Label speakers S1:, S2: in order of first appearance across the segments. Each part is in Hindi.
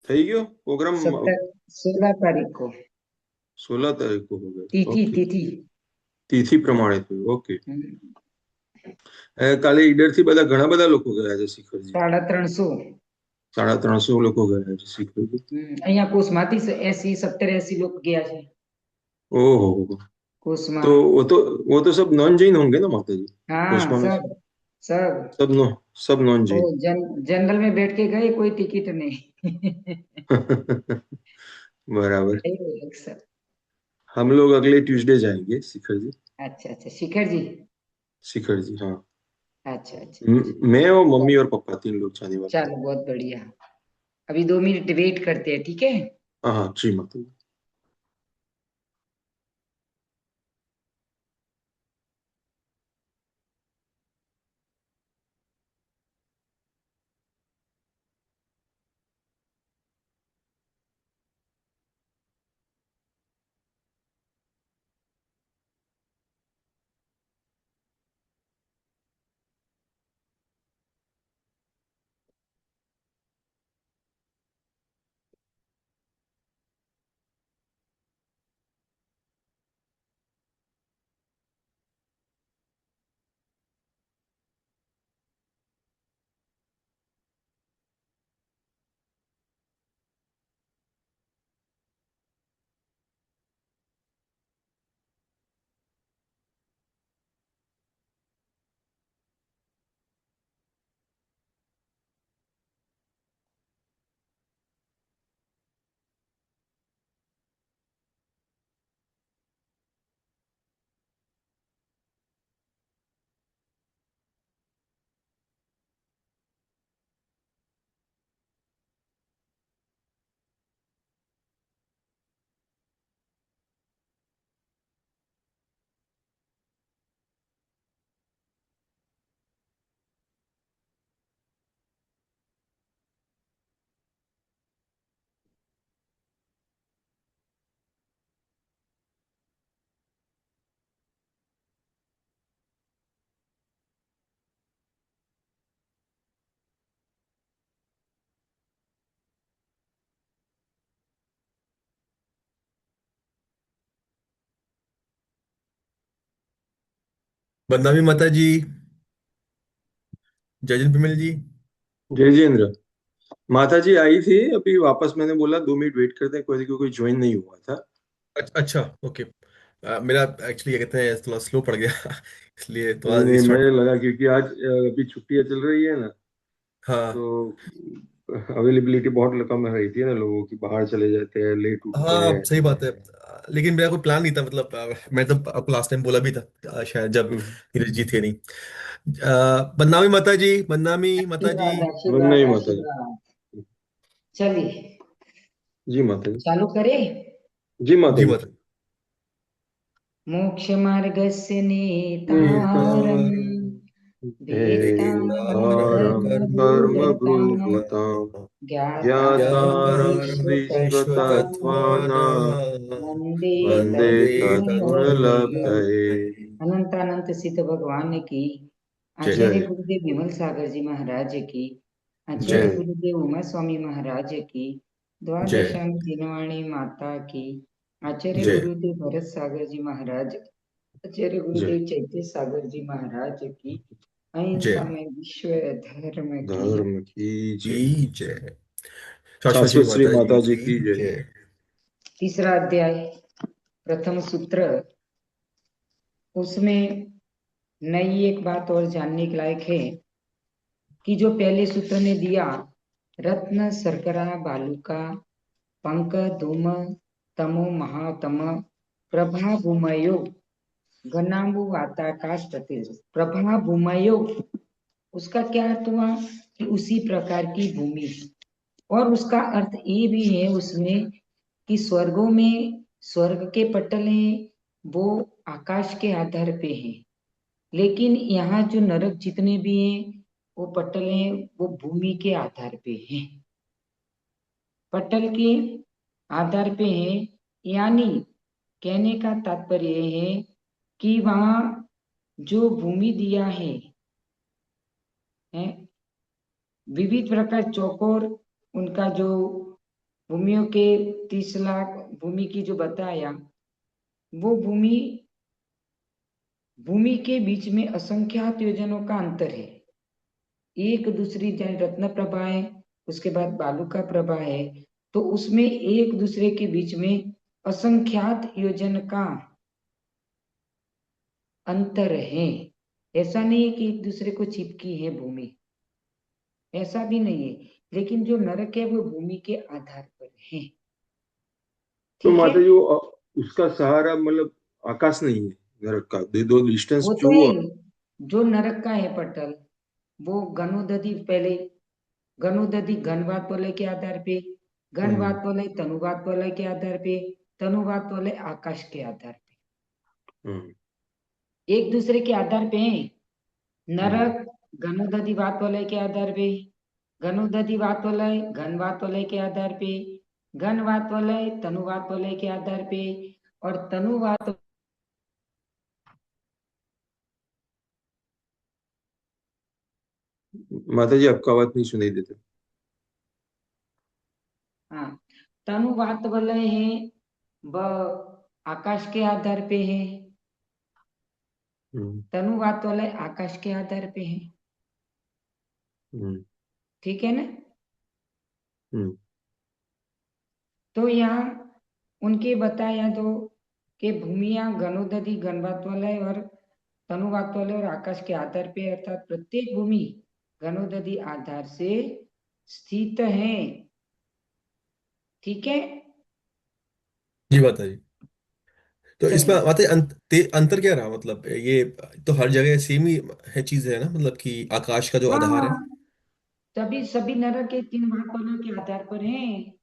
S1: થઈ ગયો પ્રોગ્રામ?
S2: 16 તારીખ को
S1: 16 તારીખ को हो गए?
S2: तिथि
S1: ओके,
S2: तिथि।
S1: તિથિ પ્રમાણે થયું. ઓકે.
S2: हम्म,
S1: કાલે ઈડર થી બધા ઘણા બધા લોકો ગયા છે શિખરજી.
S2: 350।
S1: 350 લોકો ગયા છે શિખરજી.
S2: અહીંયા कोसमाती से 80 70 80 लोग गया है।
S1: ओहो.
S2: कोसमा।
S1: तो वो तो सब नॉन जैन होंगे ना माता जी?
S2: हाँ
S1: कोसमा में
S2: सब सब।
S1: सब नो सब नॉन
S2: वो
S1: जैन.
S2: जनरल में बैठ के गए, कोई टिकट नहीं।
S1: बराबर.
S2: सही बोले सर।
S1: हम लोग अगले ट्यूसडे जाएंगे शिखर जी.
S2: अच्छा अच्छा, शिखर जी।
S1: शिखर जी, हाँ.
S2: अच्छा अच्छा अच्छा।
S1: मैं और मम्मी और पापा 3 लोग जाने वाले हैं.
S2: चलो बहुत बढ़िया। अभी 2 मिनट वेट करते हैं, ठीक है।
S1: हाँ हाँ जी माता जी.
S3: बंदनामी माता जी। जय जन पिमल जी।
S1: जय जितेंद्र. माता जी आई थी अभी वापस. मैंने बोला 2 मिनट वेट करते हैं, कोई ज्वाइन नहीं हुआ था.
S3: अच्छा ओके। मेरा एक्चुअली क्या कहते हैं थोड़ा स्लो पड़ गया इसलिए थोड़ा
S1: नहीं नहीं,
S3: रिस्टार्ट।
S1: मुझे लगा क्योंकि आज अभी छुट्टियां चल रही है ना.
S3: हाँ
S1: तो अवेलेबिलिटी बहुत कम रहती है ना लोगों की. बाहर चले जाते हैं, लेट उठते
S3: हाँ
S1: हैं.
S3: सही बात है। लेकिन मेरा कोई प्लान नहीं था मतलब मैं तो आपको लास्ट टाइम बोला भी था शायद जब
S1: हम्म.
S3: नीरज जी थे नहीं। बदनामी माता जी, बदनामी माता जी।
S2: आशीर्वाद
S1: वंदना ही
S2: आशीर्वाद
S1: माता जी.
S2: आशीर्वाद। चलिए
S1: जी माता जी.
S2: चालू करें।
S1: जी माता
S3: जी
S1: जी.
S3: माता
S2: मोक्ष मार्गस्य नेतारम्
S1: नेतारं
S2: वेत्तारम्
S1: भेदारं
S2: धर्मभूभृताम्
S1: कर्मभूभृतां
S2: ज्ञातारम्
S1: ज्ञातारं
S2: विश्वतत्त्वान्
S1: विश्वतत्त्वानां
S2: वन्दे
S1: वन्दे
S2: तत्त्वमूर्तये।
S1: तत्त्वमूलतये.
S2: अनंत अनंत सिद्ध भगवान की,
S3: जय
S2: आचार्य
S1: जय
S2: गुरुदेव विमल सागर जी महाराज की, आचार्य
S3: जय
S1: जय
S2: गुरुदेव उमा स्वामी महाराज की,
S3: जय
S2: द्वादशांग दिनवाणी माता की, आचार्य
S3: जय
S2: गुरुदेव भरत सागर जी महाराज, आचार्य
S1: जय.
S2: गुरुदेव चैत्य सागर जी महाराज की, अहिंसा
S3: जय
S2: में विश्व धर्म की।
S1: धर्म की जय.
S3: की जय। शाश्वत श्री
S1: शाश्वत श्री
S3: माता जी
S1: माता जी की
S3: की
S1: जय.
S3: जय।
S2: तीसरा अध्याय, प्रथम सूत्र। उसमें नई एक बात और जानने के लायक है कि जो पहले सूत्र ने दिया, रत्न शर्करा बालुका पंक धूम तमो महातम प्रभा भूमयो घनाम्बु वाताकाश प्रत्यय। प्रभा भूमयो, उसका क्या अर्थ हुआ कि उसी प्रकार की भूमि। और उसका अर्थ ये भी है उसमें कि स्वर्गों में स्वर्ग के पटल हैं वो आकाश के आधार पे हैं, लेकिन यहाँ जो नरक जितने भी हैं वो पटल हैं वो भूमि के आधार पे हैं, पटल के आधार पे हैं। यानी कहने का तात्पर्य ये है कि वहाँ जो भूमि दिया है विविध प्रकार चौकोर, उनका जो भूमियों के 30 लाख भूमि की जो बताया, वो भूमि भूमि के बीच में असंख्यात योजनों का अंतर है। एक दूसरी जैसे रत्न प्रभा है, उसके बाद बालू का प्रभा है, तो उसमें एक दूसरे के बीच में असंख्यात योजन का अंतर है। ऐसा नहीं है कि एक दूसरे को चिपकी है भूमि, ऐसा भी नहीं है। लेकिन जो नरक है वो भूमि के आधार पर है।
S1: तो
S2: ठीक है,
S1: माता जी वो उसका सहारा मतलब आकाश नहीं है, नरक का दे दो डिस्टेंस
S2: वो तो है
S1: जो।
S2: ही। जो नरक का है पटल, वो गनुदधि पहले, गनुदधि घनवात वलय के आधार पे,
S1: हम्म।
S2: घनवात वलय तनुवात वलय के आधार पे, तनुवात वलय आकाश के आधार पे,
S1: हम्म।
S2: एक दूसरे के आधार पे हैं।
S1: हम्म।
S2: नरक घनोदधि वात वलय के आधार पे, घनोदधि वात वलय घन वात वलय के आधार पे, घन वात वलय तनु वात वलय के आधार पे, और तनु वात।
S1: माता जी आपका आवाज नहीं सुनाई देता।
S2: हाँ, तनु वात वलय है, वह आकाश के आधार पे है।
S1: हम्म।
S2: तनु वात वलय आकाश के आधार पे है।
S1: हम्म।
S2: ठीक है ना।
S1: हम्म।
S2: तो यहाँ उनके बताया तो कि भूमिया गणोदधि गणवात वलय और तनुवात वलय और आकाश के आधार पे, अर्थात प्रत्येक भूमि गणोदधि आधार से स्थित है। ठीक है,
S3: जी माता जी। तो इसमें
S2: चलिए।
S3: माता जी अंतर क्या रहा, मतलब ये तो हर जगह सेम ही है, चीज है ना, मतलब कि आकाश का जो
S2: हाँ
S3: आधार है।
S2: हाँ, तभी सभी नरक के 3 वाक्यों के आधार पर हैं।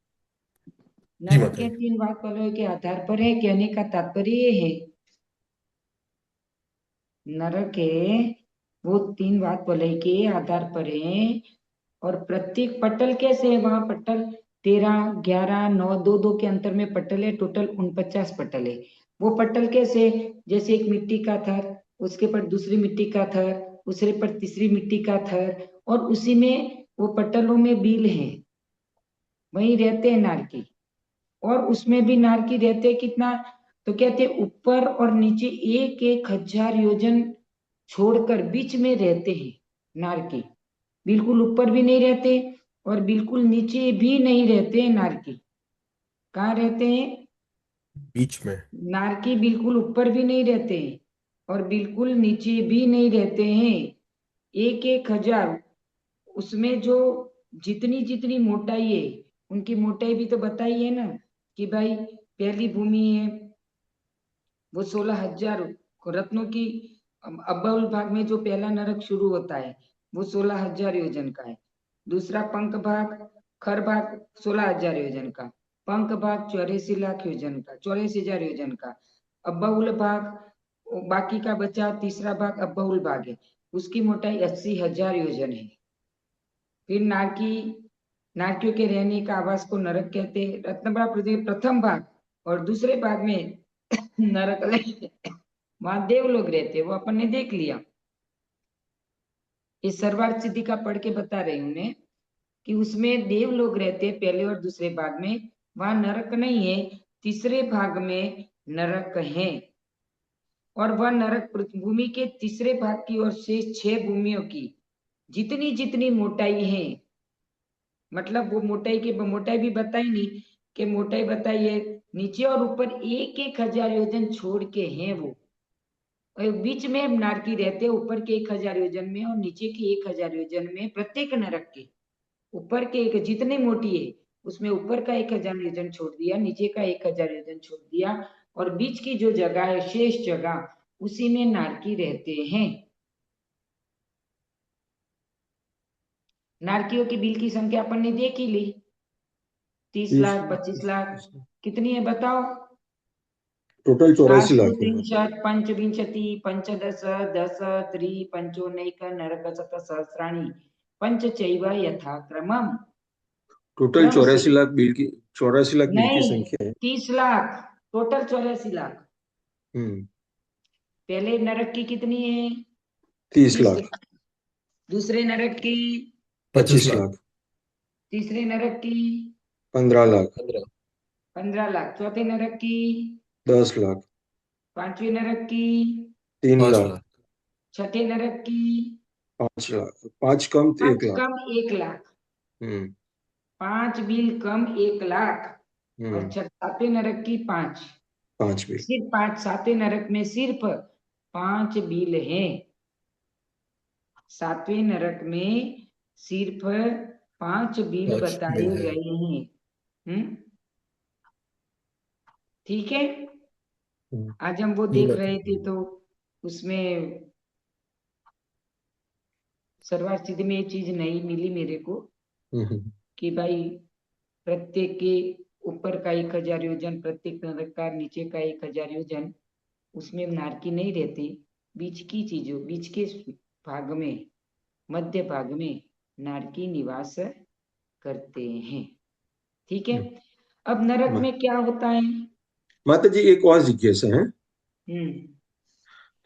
S3: जी
S2: नरक
S3: माता
S2: के
S3: जी।
S2: 3 वाक्यों के आधार पर है, कहने का तात्पर्य ये है। नरक है वो 3 वाक्य के आधार पर है। और प्रत्येक पटल कैसे है, वहां पटल 13, 11, 9, 2 2 के अंतर में पटल है, टोटल 49 पटल है। वो पटल कैसे है? जैसे एक मिट्टी का थर, उसके पर दूसरी मिट्टी का थर, दूसरे पर तीसरी मिट्टी का थर, और उसी में वो पटलों में बील हैं, वहीं रहते हैं नारकी। और उसमें भी नारकी रहते हैं कितना, तो कहते हैं ऊपर और नीचे 1 1 हजार योजन छोड़कर बीच में रहते हैं नारकी। बिल्कुल ऊपर भी नहीं रहते और बिल्कुल नीचे भी नहीं रहते हैं नारकी। कहाँ रहते हैं?
S3: बीच में।
S2: नारकी बिल्कुल ऊपर भी नहीं रहते हैं और बिल्कुल नीचे भी नहीं रहते हैं। 1 1 हजार, उसमें जो जितनी जितनी मोटाई है, उनकी मोटाई भी तो बताई है ना, कि भाई पहली भूमि है वो 16 हजार रत्नों की। अव्वल भाग में जो पहला नरक शुरू होता है वो 16 हजार योजन का है। दूसरा पंख भाग, खर भाग 16 हजार योजन का, पंख भाग 84 लाख योजन का, 84 हजार योजन का। अब्बाउल भाग, बाकी का बचा तीसरा भाग अब्बाउल भाग है, उसकी मोटाई 80 हजार योजन है। फिर नारकी, नारकियों के रहने का आवास को नरक कहते हैं। रत्नबा पृथ्वी प्रथम भाग, और दूसरे भाग में नरक वहां देव लोग रहते हैं, वो अपन ने देख लिया। इस सर्वार्थ सिद्धि का पढ़ के बता रही हूं उन्हें, कि उसमें देव लोग रहते हैं पहले और दूसरे भाग में, वहां नरक नहीं है। तीसरे भाग में नरक है। और वह नरक भूमि के तीसरे भाग की और शेष 6 भूमियों की जितनी जितनी मोटाई है, मतलब वो मोटाई की मोटाई भी बताई नहीं, कि मोटाई बताई है नीचे और ऊपर 1 1 हजार योजन छोड़ के हैं वो। और बीच में नारकी रहते हैं, ऊपर के 1 हजार योजन में और नीचे के 1 हजार योजन में, प्रत्येक नरक के ऊपर के एक जितने मोटी है उसमें ऊपर का 1 हजार योजन छोड़ दिया, नीचे का 1 हजार योजन छोड़ दिया, और बीच की जो जगह है शेष जगह, उसी में नारकी रहते हैं। नारकियों की बिल की संख्या अपन ने देख ही ली, तीस
S1: तीस
S2: लाख 25 लाख कितनी है बताओ?
S1: टोटल 84 लाख है माता जी।
S2: 8 पंचविंशति पंचदश दश त्रि पंचोनैक नरक शत सहस्राणि पंचचैव यथाक्रमम्।
S1: टोटल
S2: क्रम से,
S1: 84 लाख बिल की, 84 लाख बिल की
S2: नहीं,
S1: संख्या है।
S2: 30 लाख, टोटल 84 लाख।
S1: हम्म।
S2: पहले नरक की कितनी है?
S1: 30 लाख।
S2: 30 लाख। दूसरे नरक की,
S3: 25
S1: पच्चीस
S3: लाख
S1: लाख
S2: तीसरे नरक की,
S1: 15 लाख।
S3: 15।
S2: 15 लाख। चौथे नरक की?
S1: 10 लाख।
S2: पांचवें नरक की?
S1: 3 लाख।
S3: 5 लाख।
S2: छठे नरक की?
S1: 5 लाख, पांच कम तो एक
S2: पांच
S1: लाख
S2: कम 1 लाख।
S1: हम्म।
S2: पांच बिल कम 1 लाख। और
S1: हम्म।
S2: सातवें नरक की 5।
S1: 5 बिल।
S2: सिर्फ 5, सातवें नरक में सिर्फ 5 बिल हैं। सातवें नरक में सिर्फ 5 बिल
S3: 5 बिल
S2: बताए
S3: है।
S2: गए हैं। हम्म। ठीक है।
S3: हम्म।
S2: आज हम वो
S3: जी
S2: देख
S3: माता
S2: रहे थे
S3: जी।
S2: तो उसमें सर्वार सिद्धि में ये चीज नहीं मिली मेरे को कि भाई प्रत्येक के ऊपर का 1,000 योजन, प्रत्येक नरक का नीचे का 1,000 योजन, उसमें नारकी नहीं रहती। बीच की चीजों, बीच के भाग में, मध्य भाग में नारकी निवास करते हैं। ठीक है।
S1: हम्म।
S2: अब नरक
S1: मा-
S2: में क्या होता है?
S1: माता जी, एक और जिज्ञासा है।
S2: हम्म।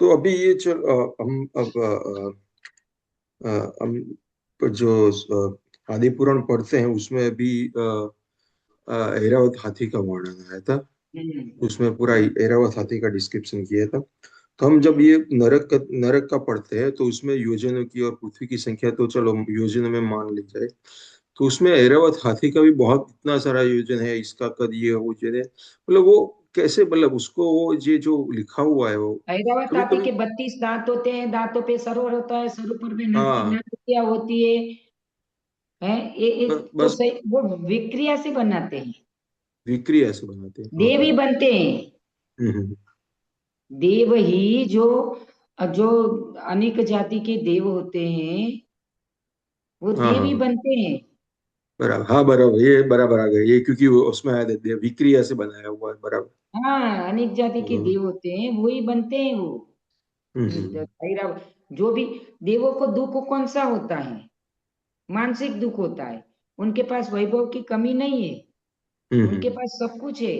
S1: तो अभी ये चल हम अब हम जो आदि पुराण पढ़ते हैं उसमें अभी ऐरावत हाथी का वर्णन आया था।
S2: हम्म।
S1: उसमें पूरा ऐरावत हाथी का डिस्क्रिप्शन किया था। तो हम जब ये नरक का पढ़ते हैं तो उसमें योजनों की और पृथ्वी की संख्या तो चलो योजनों में मान ली जाए। तो उसमें ऐरावत हाथी का भी बहुत इतना सारा योजन है, इसका कद ये हो ये है, मतलब वो कैसे, मतलब उसको वो ये जो लिखा हुआ है वो
S2: ऐरावत
S1: कभी
S2: हाथी
S1: कभी।
S2: के 32 दांत होते हैं, दांतों पे सरोवर होता है, सरोवर पर भी
S1: हाँ।
S2: नरकिया होती है। हैं ये तो
S1: बस
S2: सही, वो विक्रिया से बनाते हैं।
S1: विक्रिया से बनाते हैं, हाँ
S2: देव ही
S1: हाँ।
S2: बनते हैं।
S1: हम्म।
S2: देव ही जो अनेक जाति के देव होते हैं, वो
S1: हाँ
S2: देव
S1: हाँ
S2: ही
S1: हाँ।
S2: बनते हैं।
S1: बराबर, हाँ बराबर, ये बराबर आ गया ये, क्योंकि वो उसमें आया था विक्रिया से बनाया हुआ है, बराबर।
S2: हाँ, अनेक जाति के
S1: हम्म
S2: देव होते हैं, वो ही बनते हैं वो।
S1: हम्म
S2: भैरव, जो भी देवों को दुख कौन सा होता है? मानसिक दुख होता है। उनके पास वैभव की कमी नहीं है, उनके
S1: हम्म
S2: पास सब कुछ है,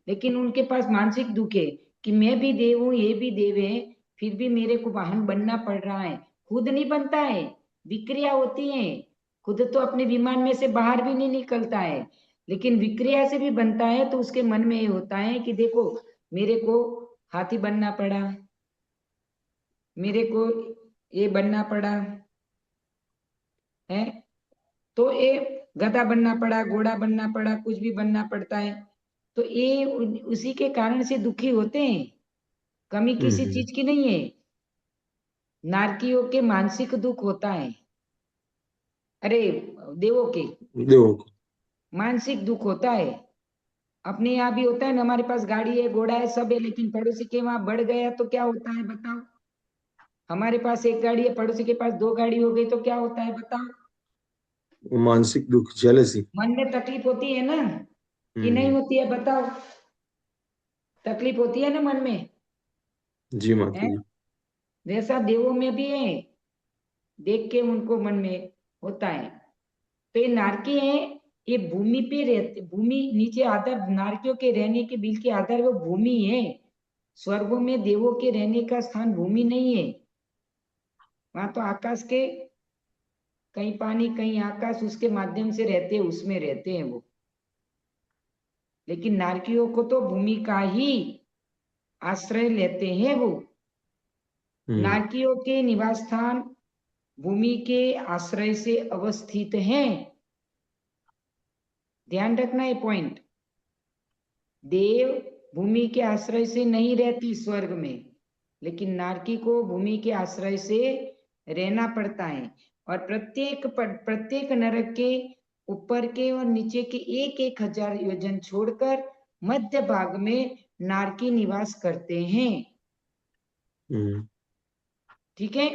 S2: लेकिन उनके पास मानसिक दुख है कि मैं भी देव हूं, ये भी देव है, फिर भी मेरे को वाहन बनना पड़ रहा है। खुद नहीं बनता है, विक्रिया होती है। खुद तो अपने विमान में से बाहर भी नहीं निकलता है, लेकिन विक्रिया से भी बनता है। तो उसके मन में ये होता है कि देखो, मेरे को हाथी बनना पड़ा, मेरे को ये बनना पड़ा है, तो ये गधा बनना पड़ा, घोड़ा बनना पड़ा, कुछ भी बनना पड़ता है। तो ये उसी के कारण से दुखी होते हैं, कमी किसी
S1: हम्म।
S2: चीज की नहीं है। नारकियों के मानसिक दुख होता है, अरे देवों के
S1: देखो।
S2: मानसिक दुख होता है। अपने यहाँ भी होता है ना, हमारे पास गाड़ी है, घोड़ा है, सब है, लेकिन पड़ोसी के वहां बढ़ गया तो क्या होता है बताओ? हमारे पास एक गाड़ी है, पड़ोसी के पास 2 गाड़ी हो गई तो क्या होता है बताओ?
S1: वो मानसिक दुख, जेलसी।
S2: मन में तकलीफ होती है ना, कि नहीं
S1: हम्म।
S2: होती है बताओ? तकलीफ होती है ना मन में,
S1: जी माता
S2: है?
S1: जी।
S2: वैसा देवों में भी है, देख के उनको मन में होता है। तो ये नारकी है, ये भूमि पे रहते, भूमि नीचे आधार, नारकियों के रहने के बिल के आधार वो भूमि है। स्वर्गों में देवों के रहने का स्थान भूमि नहीं है। वहां तो आकाश के, कहीं पानी कहीं आकाश, उसके माध्यम से रहते हैं, उसमें रहते हैं वो। लेकिन नारकियों को तो भूमि का ही आश्रय लेते हैं वो।
S1: हम्म
S2: नारकियों के निवास स्थान भूमि के आश्रय से अवस्थित हैं। ध्यान रखना ये पॉइंट। देव भूमि के आश्रय से नहीं रहती स्वर्ग में, लेकिन नारकी को भूमि के आश्रय से रहना पड़ता है। और प्रत्येक नरक के ऊपर के और नीचे के 1,000 योजन छोड़कर मध्य भाग में नारकी निवास करते हैं।
S1: हम्म।
S2: ठीक है।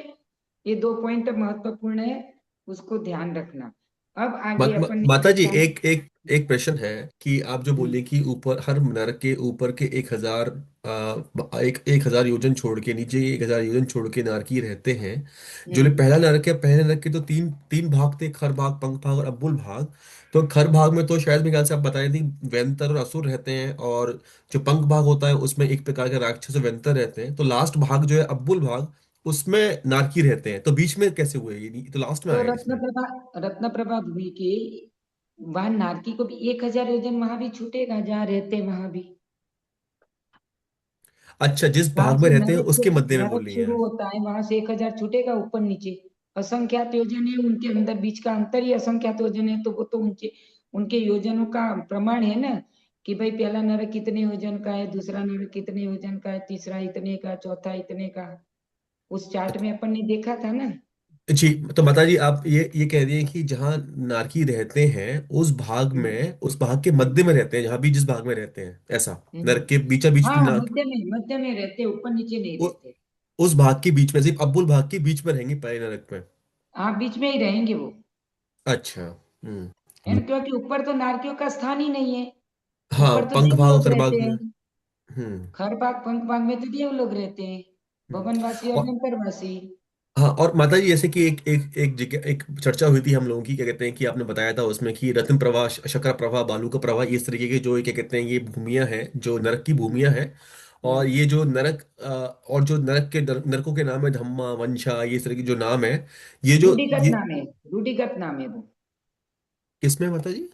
S2: ये 2 पॉइंट महत्वपूर्ण है, उसको ध्यान रखना। अब आगे
S3: माता
S2: अपन
S3: माता जी,
S2: निकलता है।
S3: एक एक एक प्रश्न है कि आप जो
S2: हम्म।
S3: बोले कि ऊपर हर नरक के ऊपर के 1,000, एक हजार योजन छोड़ के नीचे 1,000 योजन छोड़ के नारकी रहते हैं। जो
S2: हम्म।
S3: पहला नरक है, पहले नरक के तो तीन तीन भाग थे, खर भाग, पंख भाग और अब्बुल भाग। तो खर भाग में तो शायद मेरे ख्याल से आप बता रहे थे वेंतर और असुर रहते हैं, और जो पंख भाग होता है उसमें एक प्रकार के राक्षस और वेंतर रहते हैं। तो लास्ट भाग जो है अब्बुल भाग, उसमें नारकी रहते हैं। तो बीच में कैसे हुए? ये तो लास्ट में
S2: तो
S3: आया इसमें।
S2: रत्न प्रभा भूमि के वहां नारकी को भी 1,000 योजन वहां भी छूटेगा, जहाँ रहते वहां भी।
S3: अच्छा, जिस
S2: जहाँ
S3: भाग में
S2: से
S3: रहते हैं
S2: नरक
S3: उसके मध्य में बोल
S2: नरक
S3: रही
S2: शुरू
S3: हैं।
S2: होता है वहां से 1,000 छूटेगा ऊपर नीचे। असंख्यात योजन है उनके अंदर, बीच का अंतर ही असंख्यात योजन है, तो वो तो उनके उनके योजनों का प्रमाण है ना, कि भाई पहला नरक कितने योजन का है, दूसरा नरक कितने योजन का है, तीसरा इतने का, चौथा इतने का। उस चार्ट में अपन ने देखा था ना।
S3: जी, तो माता जी आप ये कह रही हैं कि जहाँ नारकी रहते हैं उस भाग
S2: हम्म,
S3: में, उस भाग के मध्य में रहते हैं, जहाँ भी जिस भाग में रहते हैं ऐसा,
S2: हम्म।
S3: नरक के बीचा बीच
S2: हाँ,
S3: नारक,
S2: मध्य में रहते, ऊपर नीचे नहीं
S3: उ,
S2: रहते।
S3: उस भाग के बीच में, सिर्फ अब्बुल भाग के बीच में रहेंगे पहले नरक में।
S2: हाँ, बीच में ही रहेंगे वो।
S3: अच्छा। हम्म।
S2: है ना, क्योंकि ऊपर तो नारकियों का स्थान ही नहीं है।
S3: हाँ,
S2: ऊपर तो
S3: पंख
S2: देव
S3: भाग और
S2: लोग
S3: खर
S2: रहते
S3: भाग में।
S2: हैं।
S3: हम्म।
S2: खर बाग पंख बाग में तो देव लोग रहते हैं,
S3: हम्म।
S2: भवनवासी और
S3: और
S2: नंकरवासी।
S3: हाँ, और माता जी जैसे कि एक जगह एक चर्चा हुई थी हम लोगों की, क्या कहते हैं कि आपने बताया था उसमें कि रत्न प्रवाह, शकर प्रवाह, बालू का प्रवाह, इस तरीके के जो क्या कहते हैं ये भूमियां हैं, जो नरक की भूमियां हैं। और
S2: हम्म।
S3: ये जो नरक और जो नरक के नरकों के नाम है धम्मा, वंशा, ये इस तरह के जो नाम है, ये जो
S2: रूढ़िगत
S3: ये
S2: नाम है, रूढ़िगत नाम है वो।
S3: किसमें माता जी?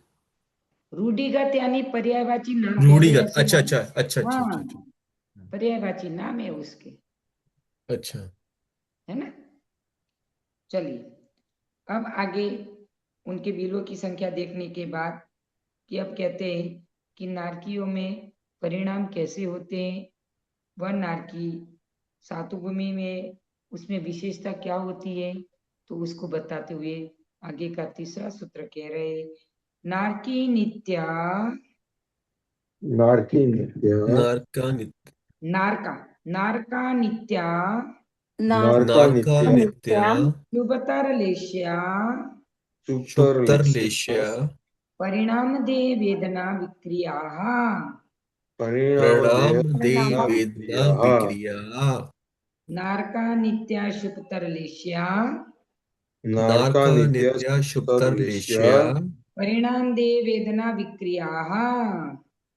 S2: रूढ़िगत यानी पर्यायवाची नाम, पहले
S3: रूढ़िगत,
S2: ऐसे
S3: अच्छा
S2: नाम।
S3: अच्छा अच्छा अच्छा
S2: हाँ,
S3: अच्छा अच्छा।
S2: पर्यायवाची नाम है उसके।
S3: अच्छा।
S2: है ना। चलिए, अब आगे उनके बिलों की संख्या देखने के बाद, कि अब कहते हैं कि नारकियों में परिणाम कैसे होते हैं। वह नारकी सातुभूमि में उसमें विशेषता क्या होती है, तो उसको बताते हुए आगे का तीसरा सूत्र कह रहे, नारकी नित्या,
S1: नारकी नित्य।
S3: नारका नित्य।
S2: नारका, नारका नित्या
S1: नारका
S3: नारका
S1: नित्य।
S3: नित्या।
S2: शुभतरलेश्या
S1: शुक्तरलेश्य।
S3: शुक्तरलेश्या।
S2: परिणाम दे वेदना विक्रिया।
S1: परिणामदेव
S3: प्रणाम दे
S1: वेदना
S3: वेदना
S1: विक्रिया।
S3: विक्रिया।
S2: नारका नित्या शुभतरलेश्या
S1: नारका
S3: नारका
S1: नित्य
S3: नित्या
S1: शुक्तरलेश्य।
S3: शुभतरलेश्या।
S2: परिणाम दे वेदना विक्रिया।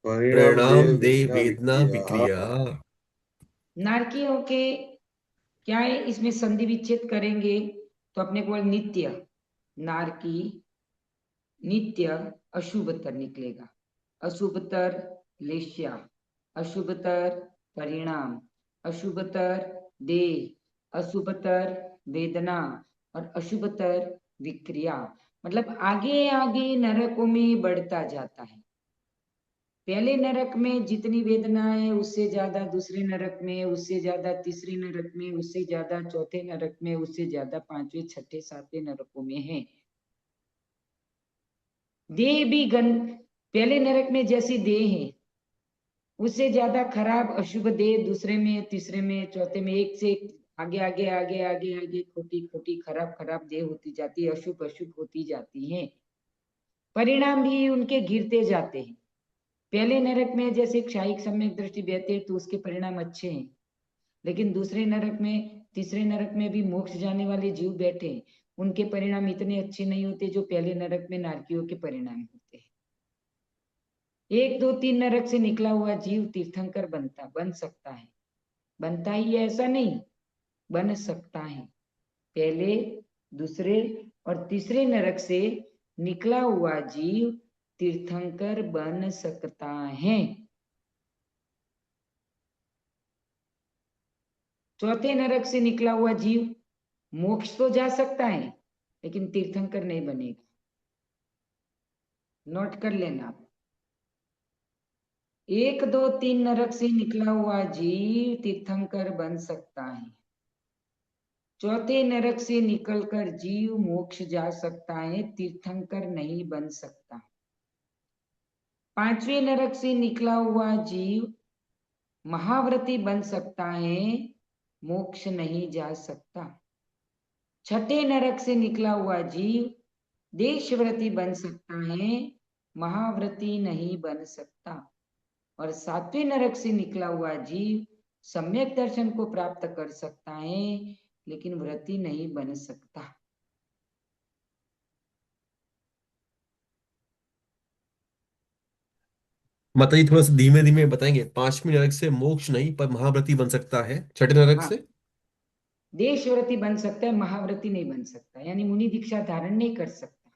S1: परिणामदेव
S3: प्रणाम दे
S1: वेदना
S3: वेदना
S1: विक्रिया।
S3: विक्रिया।
S2: नारकियों के क्या है, इसमें संधि विच्छेद करेंगे तो अपने को नित्य, नारकी नित्य अशुभतर निकलेगा। अशुभतर लेश्या, अशुभतर परिणाम, अशुभतर देह, अशुभतर वेदना और अशुभतर विक्रिया। मतलब आगे आगे नरकों में बढ़ता जाता है। पहले नरक में जितनी वेदना है उससे ज्यादा दूसरे नरक में, उससे ज्यादा तीसरे नरक में, उससे ज्यादा चौथे नरक में, उससे ज्यादा पांचवें छठे सातवें नरकों में है। देह भी गन, पहले नरक में जैसी देह है उससे ज्यादा खराब अशुभ देह दूसरे में, तीसरे में, चौथे में, एक से एक आगे आगे आगे आगे आगे खोटी खोटी खराब खराब देह होती जाती है, अशुभ अशुभ होती जाती है। परिणाम भी उनके गिरते जाते हैं। पहले नरक में जैसे क्षायिक सम्यक दृष्टि बहते हैं तो उसके परिणाम अच्छे हैं, लेकिन दूसरे नरक में, तीसरे नरक में भी मोक्ष जाने वाले जीव बैठे हैं, उनके परिणाम इतने अच्छे नहीं होते जो पहले नरक में नारकियों के परिणाम होते हैं। एक दो तीन नरक से निकला हुआ जीव तीर्थंकर बन सकता है। बनता ही है ऐसा नहीं, बन सकता है। पहले, दूसरे और तीसरे नरक से निकला हुआ जीव तीर्थंकर बन सकता है। चौथे नरक से निकला हुआ जीव मोक्ष तो जा सकता है लेकिन तीर्थंकर नहीं बनेगा। नोट कर लेना आप। एक दो तीन नरक से निकला हुआ जीव तीर्थंकर बन सकता है। चौथे नरक से निकलकर जीव मोक्ष जा सकता है, तीर्थंकर नहीं बन सकता। पांचवें नरक से निकला हुआ जीव महाव्रती बन सकता है, मोक्ष नहीं जा सकता। छठे नरक से निकला हुआ जीव देशव्रती बन सकता है, महाव्रती नहीं बन सकता। और सातवें नरक से निकला हुआ जीव सम्यक दर्शन को प्राप्त कर सकता है लेकिन व्रती नहीं बन सकता।
S3: माता जी थोड़ा सा धीमे धीमे बताएंगे, पांचवी नरक से मोक्ष नहीं पर महाव्रती बन सकता है, छठे नरक
S2: हाँ,
S3: से।
S2: देशव्रती बन सकता है, महाव्रती नहीं बन सकता, यानी मुनि दीक्षा धारण नहीं कर सकता।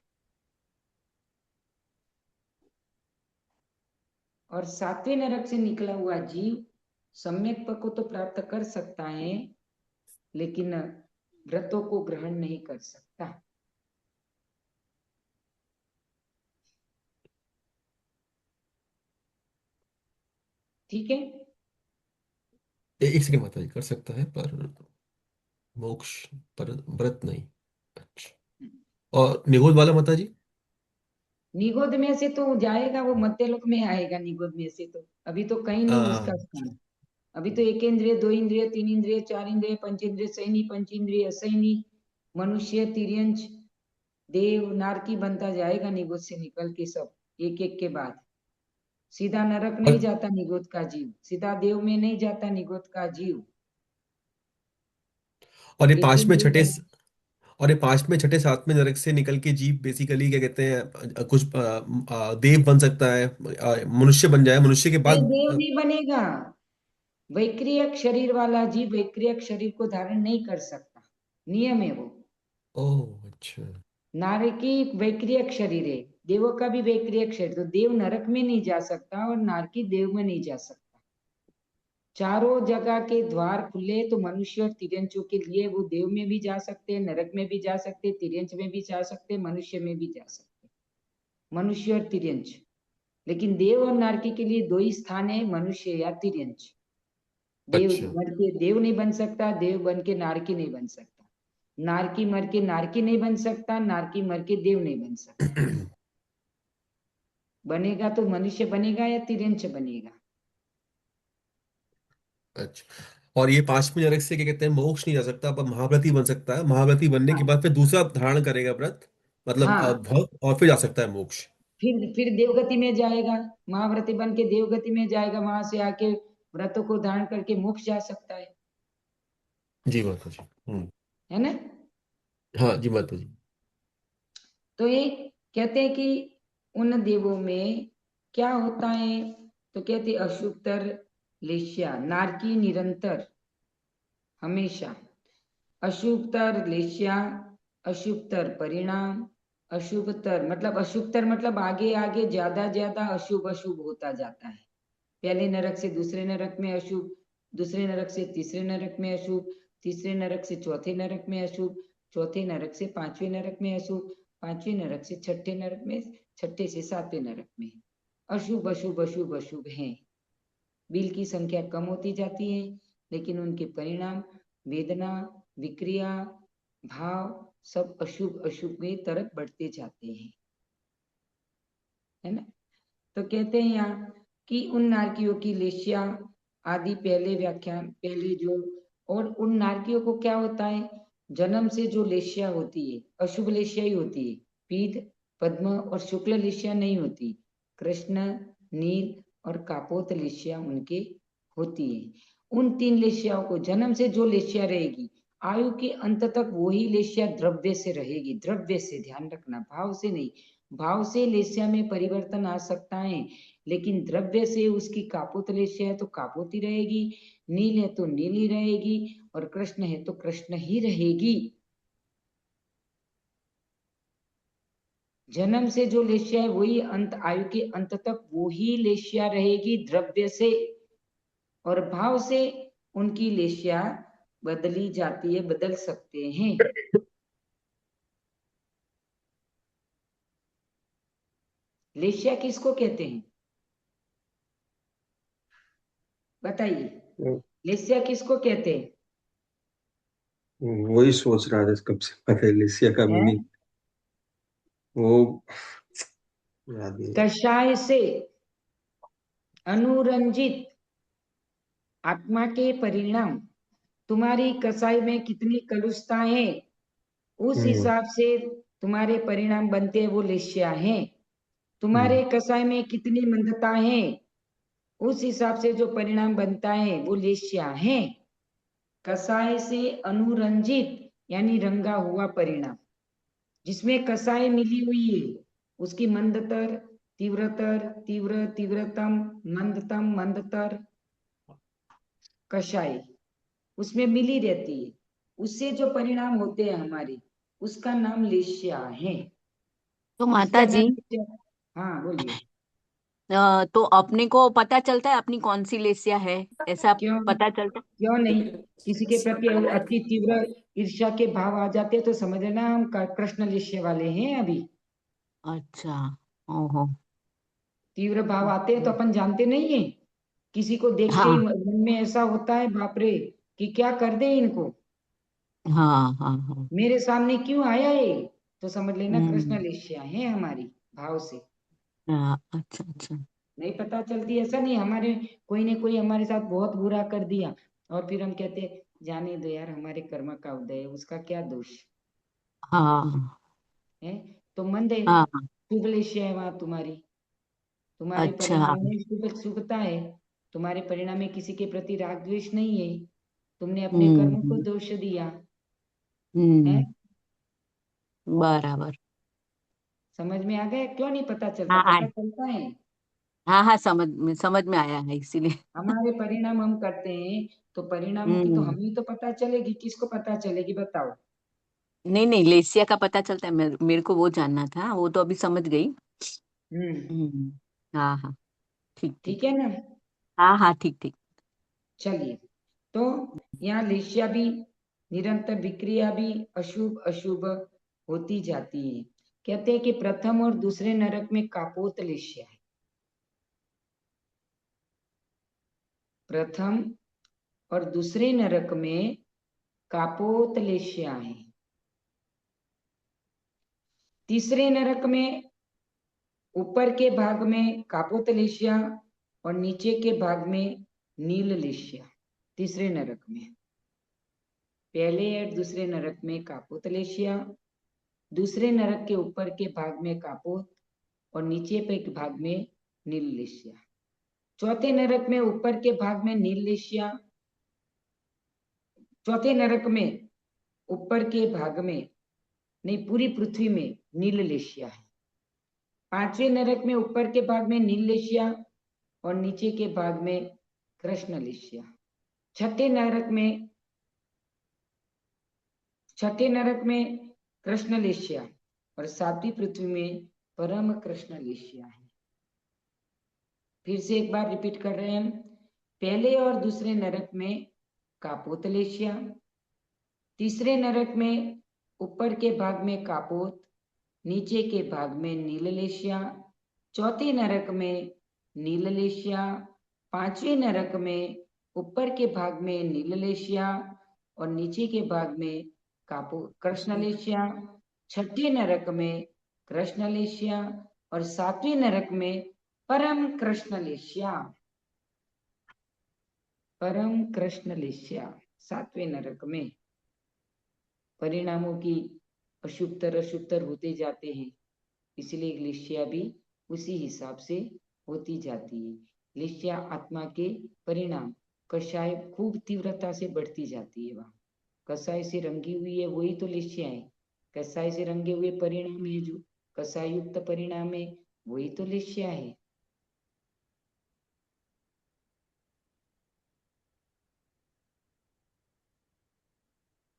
S2: और सातवें नरक से निकला हुआ जीव सम्यक पद को तो प्राप्त कर सकता है, लेकिन व्रतों को ग्रहण नहीं कर सकता। ठीक है।
S3: एक सेकंड माता जी, कर सकता है पर मोक्ष पर व्रत नहीं। अच्छा, और निगोद वाला माता जी?
S2: निगोद में से तो जाएगा, वो मध्य लोक में आएगा। निगोद में से तो अभी तो कहीं नहीं उसका
S3: अच्छा।
S2: स्थान। अभी तो एक इंद्रिय, दो इंद्रिय, तीन इंद्रिय, चार इंद्रिय, पंचेंद्रिय, सैनी, पंचेंद्रिय, असैनी, मनुष्य, तिर्यंच, देव, नारकी बनता जाएगा निगोद से निकल के, सब एक एक के बाद। सीधा नरक नहीं
S3: और
S2: जाता निगोद का जीव, सीधा देव में नहीं जाता निगोद का जीव।
S3: और ये
S2: एक
S3: पांचवें
S2: इंद्रिय
S3: छठे,
S2: बन,
S3: और ये पांचवें छठे सातवें नरक से निकल के जीव बेसिकली क्या कहते हैं, कुछ देव बन सकता है, मनुष्य बन जाए, मनुष्य के
S2: नहीं
S3: बाद
S2: देव नहीं बनेगा। वैक्रियक शरीर वाला जीव वैक्रियक शरीर को धारण नहीं कर सकता, नियम है वो।
S3: ओह अच्छा।
S2: नारकी वैक्रियक शरीर है, देवों का भी वैक्रियक शरीर, तो देव नरक में नहीं जा सकता और नारकी देव में नहीं जा सकता। चारों जगह के द्वार खुले तो मनुष्य और तिर्यंचों के लिए वो देव में भी जा सकते हैं, नरक में भी जा सकते हैं, तिर्यंच में भी जा सकते हैं, मनुष्य में भी जा सकते हैं, मनुष्य और तिर्यंच। लेकिन देव और नारकी के लिए दो ही स्थान है, मनुष्य या तिर्यंच। देव
S3: अच्छा।
S2: मर के देव नहीं बन सकता, देव बन के नारकी नहीं बन सकता, नारकी मर के नारकी नहीं बन सकता, नारकी मर के देव नहीं बन सकता। बनेगा तो मनुष्य बनेगा या तिर्यंच बनेगा।
S3: अच्छा, और ये पांचवें नरक से क्या कहते हैं, मोक्ष नहीं जा सकता पर महाव्रती बन सकता है, महाव्रती बनने के
S2: हाँ
S3: बाद फिर दूसरा धारण करेगा व्रत, मतलब
S2: हाँ,
S3: भव, और फिर जा सकता है मोक्ष।
S2: फिर देवगति में जाएगा, महाव्रती बन के देवगति में जाएगा, वहां से आके व्रतों को धारण करके मोक्ष जा सकता
S3: जी माता जी।
S2: है ना।
S3: हाँ जी माता जी।
S2: तो ये कहते हैं कि उन देवों में क्या होता है, तो कहते अशुभतर लेश्या, नारकी निरंतर हमेशा, अशुभतर लेश्या, अशुभतर परिणाम, अशुभतर मतलब आगे आगे ज्यादा ज्यादा अशुभ अशुभ होता जाता है। पहले नरक से दूसरे नरक में अशुभ, दूसरे नरक से तीसरे नरक में अशुभ, तीसरे नरक से चौथे नरक में अशुभ, चौथे नरक से पांचवें नरक में अशुभ, पांचवें नरक से छठे नरक में, छठे से सातवें नरक में अशुभ अशुभ अशुभ अशुभ हैं। बिल की संख्या कम होती जाती है, लेकिन उनके परिणाम, वेदना, विक्रिया, भाव सब अशुभ अशुभ की तरफ बढ़ते जाते हैं, है ना। तो कहते हैं यहाँ कि उन नारकियों की लेशिया आदि, पहले व्याख्यान पहले जो, और उन नारकियों को क्या होता है, जन्म से जो लेशिया होती है अशुभ लेशिया ही होती है, पीत, पद्म और शुक्ल लेशिया नहीं होती। कृष्ण, नील और कापोत लेशिया उनके होती है। उन तीन लेशियाओं को, जन्म से जो लेशिया रहेगी आयु के अंत तक वही लेशिया द्रव्य से रहेगी, द्रव्य से, ध्यान रखना, भाव से नहीं। भाव से लेशिया में परिवर्तन आ सकता है, लेकिन द्रव्य से उसकी कापोत लेशिया है तो कापोती रहेगी, नील है तो नीली रहेगी, और कृष्ण है तो कृष्ण ही रहेगी। जन्म से जो लेशिया है वही अंत, आयु के अंत तक वही लेशिया रहेगी द्रव्य से, और भाव से उनकी लेशिया बदली जाती है, बदल सकते हैं। लेशिया किसको कहते हैं, बताइए।
S1: तो
S2: लेशिया किसको कहते
S1: वही सोच रहा था कब से, पता है लेसिया का
S2: हैं?
S1: मीनिंग वो याद नहीं है।
S2: कषाय से अनुरंजित आत्मा के परिणाम, तुम्हारी कसाई में कितनी कलुषता है उस
S1: हम्म
S2: हिसाब से तुम्हारे परिणाम बनते हैं, वो लेशिया हैं। तुम्हारे
S1: हम्म
S2: कसाई में कितनी मंदता है उस हिसाब से जो परिणाम बनता है वो लेशिया है। कसाय से अनुरंजित यानी रंगा हुआ परिणाम, जिसमें कसाय मिली हुई है, उसकी मंदतर, तीव्रतर, तीव्र, तीव्रतम, मंदतम, मंदतर, कषाय उसमें मिली रहती है, उससे जो परिणाम होते हैं हमारे, उसका नाम लेशिया है।
S4: तो माता
S2: इसका
S4: जी,
S2: नाम लेशिया। हाँ बोलिए।
S4: तो अपने को पता चलता है अपनी कौन सी लेसिया है, ऐसा
S2: क्यों?
S4: पता चलता
S2: क्यों नहीं? किसी के प्रति अति तीव्र ईर्ष्या के भाव आ जाते हैं तो समझ लेना हम कृष्ण लिष्य वाले हैं अभी।
S4: है? अच्छा। ओहो।
S2: तीव्र भाव आते हैं तो अपन जानते नहीं है। किसी को देखते ही
S4: हाँ
S2: मन में ऐसा होता है, बाप रे, कि क्या कर दे इनको,
S4: हाँ हाँ हाँ।
S2: मेरे सामने क्यों आया ये, तो समझ लेना कृष्ण
S4: हम्म।
S2: लिष्या है हमारी भाव से।
S4: हाँ, अच्छा अच्छा।
S2: नहीं पता चलती, ऐसा नहीं हमारे कोई ने कोई हमारे साथ बहुत बुरा कर दिया और फिर हम कहते जाने दो यार, हमारे कर्म का उदय है, उसका क्या दोष
S4: हाँ
S2: है। तो मंद है,
S4: हाँ हाँ।
S2: शुभ लिष्य है वहां तुम्हारी, तुम्हारे
S4: अच्छा।
S2: परिणाम में शुभ शुभता है, तुम्हारे परिणाम में किसी के प्रति राग द्वेष नहीं है, तुमने अपने कर्म को
S4: हम्म
S2: दोष दिया है।
S4: हम्म। बराबर।
S2: समझ में आ गया? क्यों नहीं पता चलता?
S4: हाँ हाँ
S2: पता चलता है।
S4: हाँ हाँ, समझ में आया है इसीलिए।
S2: हमारे परिणाम हम करते हैं तो परिणामों की तो
S4: हम्म।
S2: हमें तो पता चलेगी, किसको पता चलेगी बताओ?
S4: नहीं नहीं, लेसिया का पता चलता है, मेरे को वो जानना था, वो तो अभी समझ गई।
S2: हम्म।
S4: हम्म। हाँ हाँ। ठीक
S2: ठीक
S4: ठीक।
S2: है ना?
S4: हाँ हाँ, ठीक ठीक।
S2: चलिए, तो यहाँ लिष्या भी, निरंतर विक्रिया भी अशुभ अशुभ होती जाती है। कहते हैं कि प्रथम और दूसरे नरक में कापोत लिष्या है। प्रथम और दूसरे नरक में कापोत लिष्या है। तीसरे नरक में ऊपर के भाग में कापोतलेशिया और नीचे के भाग में नीललेशिया। तीसरे नरक में, पहले और दूसरे नरक में कापोतलेशिया, दूसरे नरक के ऊपर के भाग में कापोत और नीचे पे के भाग में नीललेशिया। चौथे नरक में ऊपर के भाग में नीललेशिया, चौथे नरक में ऊपर के भाग में, नहीं पूरी पृथ्वी में नीललेशिया है। पांचवें नरक में ऊपर के भाग में नीललेशिया और नीचे के भाग में कृष्णलिष्या। छठे नरक में, छठे नरक में कृष्णलिष्या और सातवीं पृथ्वी में परम कृष्णलिष्या है। फिर से एक बार रिपीट कर रहे हैं हम। पहले और दूसरे नरक में कापोतलेशिया, तीसरे नरक में ऊपर के भाग में कापोत, नीचे के भाग में नीललेशिया, चौथे नरक में नीललेशिया, पांचवें नरक में ऊपर के भाग में नीललेशिया और नीचे के भाग में कापो कृष्णलेशिया, छठे नरक में कृष्णलेशिया और सातवें नरक में परम कृष्णलेशिया। परम कृष्णलेशिया सातवें नरक में परिणामों की अशुभतर अशुभतर होते जाते हैं, इसलिए लिष्या भी उसी हिसाब से होती जाती है। लिष्या आत्मा के परिणाम, कषाय खूब तीव्रता से बढ़ती जाती है वहां, कषाय से रंगी हुई है वही तो लिष्या है। कषाय से रंगे हुए परिणाम है, जो कषाय युक्त परिणाम है वही तो लिष्या है।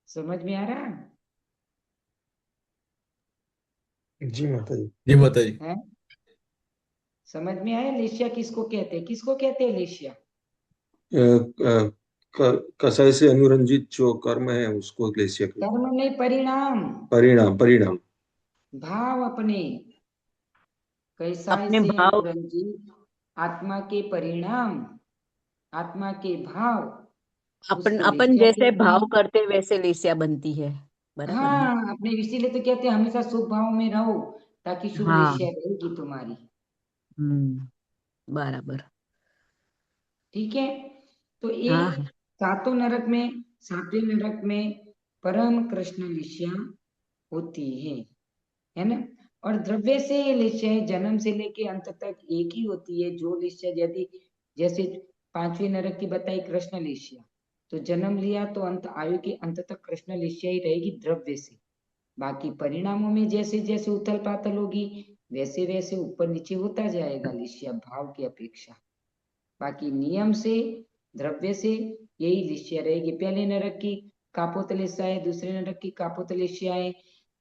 S2: समझ में आ रहा
S1: जी माता जी।
S3: जी बताइए।
S2: है? समझ में आया लिष्या किसको कहते हैं? किसको कहते हैं लिष्या?
S1: कसाई से अनुरंजित जो कर्म है उसको क्लेशिया कहते
S2: कर्म नहीं, परिणाम।
S1: हैं। परिणाम परिणाम।
S2: भाव अपने, कैसाय
S4: अपने
S2: से
S4: भाव।
S2: अनुरंजित आत्मा के परिणाम, आत्मा के भाव,
S4: अपन
S2: उसको
S4: अपन
S2: लिष्या
S4: जैसे
S2: कहते
S4: भाव
S2: हैं।
S4: करते वैसे लेसिया बनती है। बराबर ना?
S2: हाँ, अपने इसीलिए तो कहते हैं हमेशा शुभ भाव में रहो, ताकि शुभ
S4: हाँ।
S2: लिष्या रहेगी तुम्हारी।
S4: बराबर।
S2: ठीक है? तो
S4: हाँ
S2: एक
S4: हाँ।
S2: सातों नरक में, सातवें नरक में परम कृष्ण लिष्या होती है ना? और द्रव्य से ये लिष्या जन्म से लेके अंत तक एक ही होती है। जो लिष्या यदि जैसे पांचवें नरक की बताई कृष्ण लिष्या, तो जन्म लिया तो अंत आयु के अंत तक कृष्ण लिष्या ही रहेगी द्रव्य से। बाकी परिणामों में जैसे जैसे उथल पाथल होगी वैसे वैसे ऊपर नीचे होता जाएगा लिष्या भाव की अपेक्षा। बाकी नियम से, द्रव्य से यही लिष्या रहेगी। पहले नरक की कापोतलेशिया है, दूसरे नरक की कापोतलेशिया है,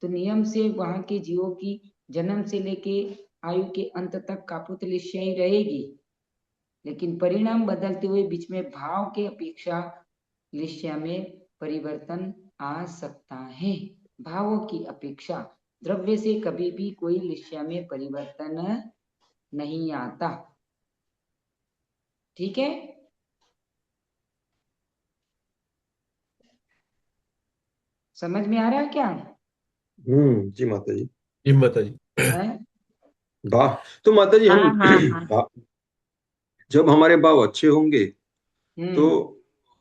S2: तो नियम से वहां के जीवों की जन्म से लेके आयु के अंत तक कापुत लिस्या ही रहेगी, लेकिन परिणाम बदलते हुए बीच में भाव के अपेक्षा लिस्या में परिवर्तन आ सकता है। भावों की अपेक्षा द्रव्य से कभी भी कोई लिस्या में परिवर्तन नहीं आता। ठीक है, समझ में आ रहा है क्या?
S1: जी माता जी।
S3: जी माता जी।
S2: है?
S1: वाह। तो माता जी
S4: हाँ
S1: हम
S4: हाँ हाँ।
S1: जब हमारे भाव अच्छे होंगे तो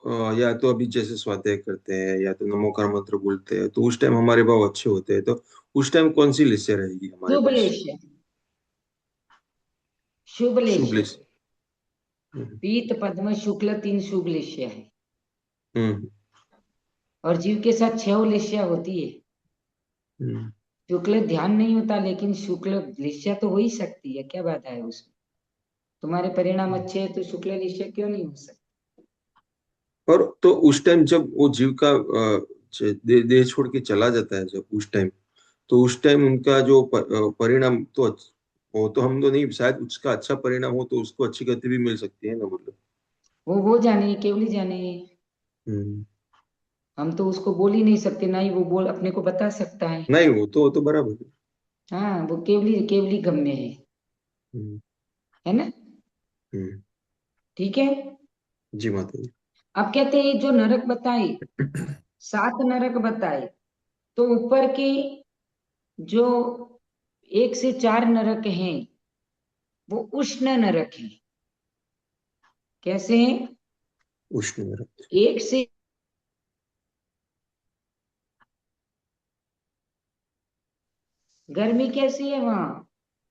S2: हम्म।
S1: या तो अभी जैसे स्वाध्याय करते हैं या तो नमोकार मंत्र बोलते हैं, तो उस टाइम हमारे भाव अच्छे होते हैं, तो उस टाइम कौन सी लिस्या रहेगी हमारे
S2: शुभ
S1: पास?
S2: लिस्या, शुभ
S1: शुभ
S2: लिस्या।
S1: लिस्या। हम्म।
S2: पीत पद्म शुक्ल 3 शुभ लिस्या है,
S1: हम्म।
S2: और जीव के साथ 6 लिस्या होती है।
S1: हम्म।
S2: शुक्ल ध्यान नहीं होता, लेकिन शुक्ल लिस्या तो हो ही सकती है, क्या बात है उसमें? तुम्हारे परिणाम अच्छे हैं तो शुक्ल लिस्या क्यों नहीं हो सकती?
S1: और तो उस टाइम जब वो जीव का देह छोड़ के चला जाता है, जब उस टाइम, तो उस टाइम उनका जो परिणाम तो वो तो हम तो नहीं, शायद उसका अच्छा परिणाम हो तो उसको अच्छी गति भी मिल सकती है ना, मतलब।
S2: वो जाने, केवली जाने।
S1: हम्म।
S2: हम तो उसको बोल ही नहीं सकते, ना ही वो बोल अपने को बता सकता है।
S1: नहीं, वो तो बराबर है।
S2: हाँ, वो केवली केवली गम्य
S1: हम्म।
S2: है ना?
S1: हम्म।
S2: ठीक है।
S1: जी माता जी।
S2: अब कहते हैं जो नरक बताए, 7 नरक बताए, तो ऊपर के जो 1 से 4 नरक हैं वो उष्ण नरक हैं। कैसे हैं?
S1: उष्ण में रखते
S2: 1 से गर्मी कैसी है वहां?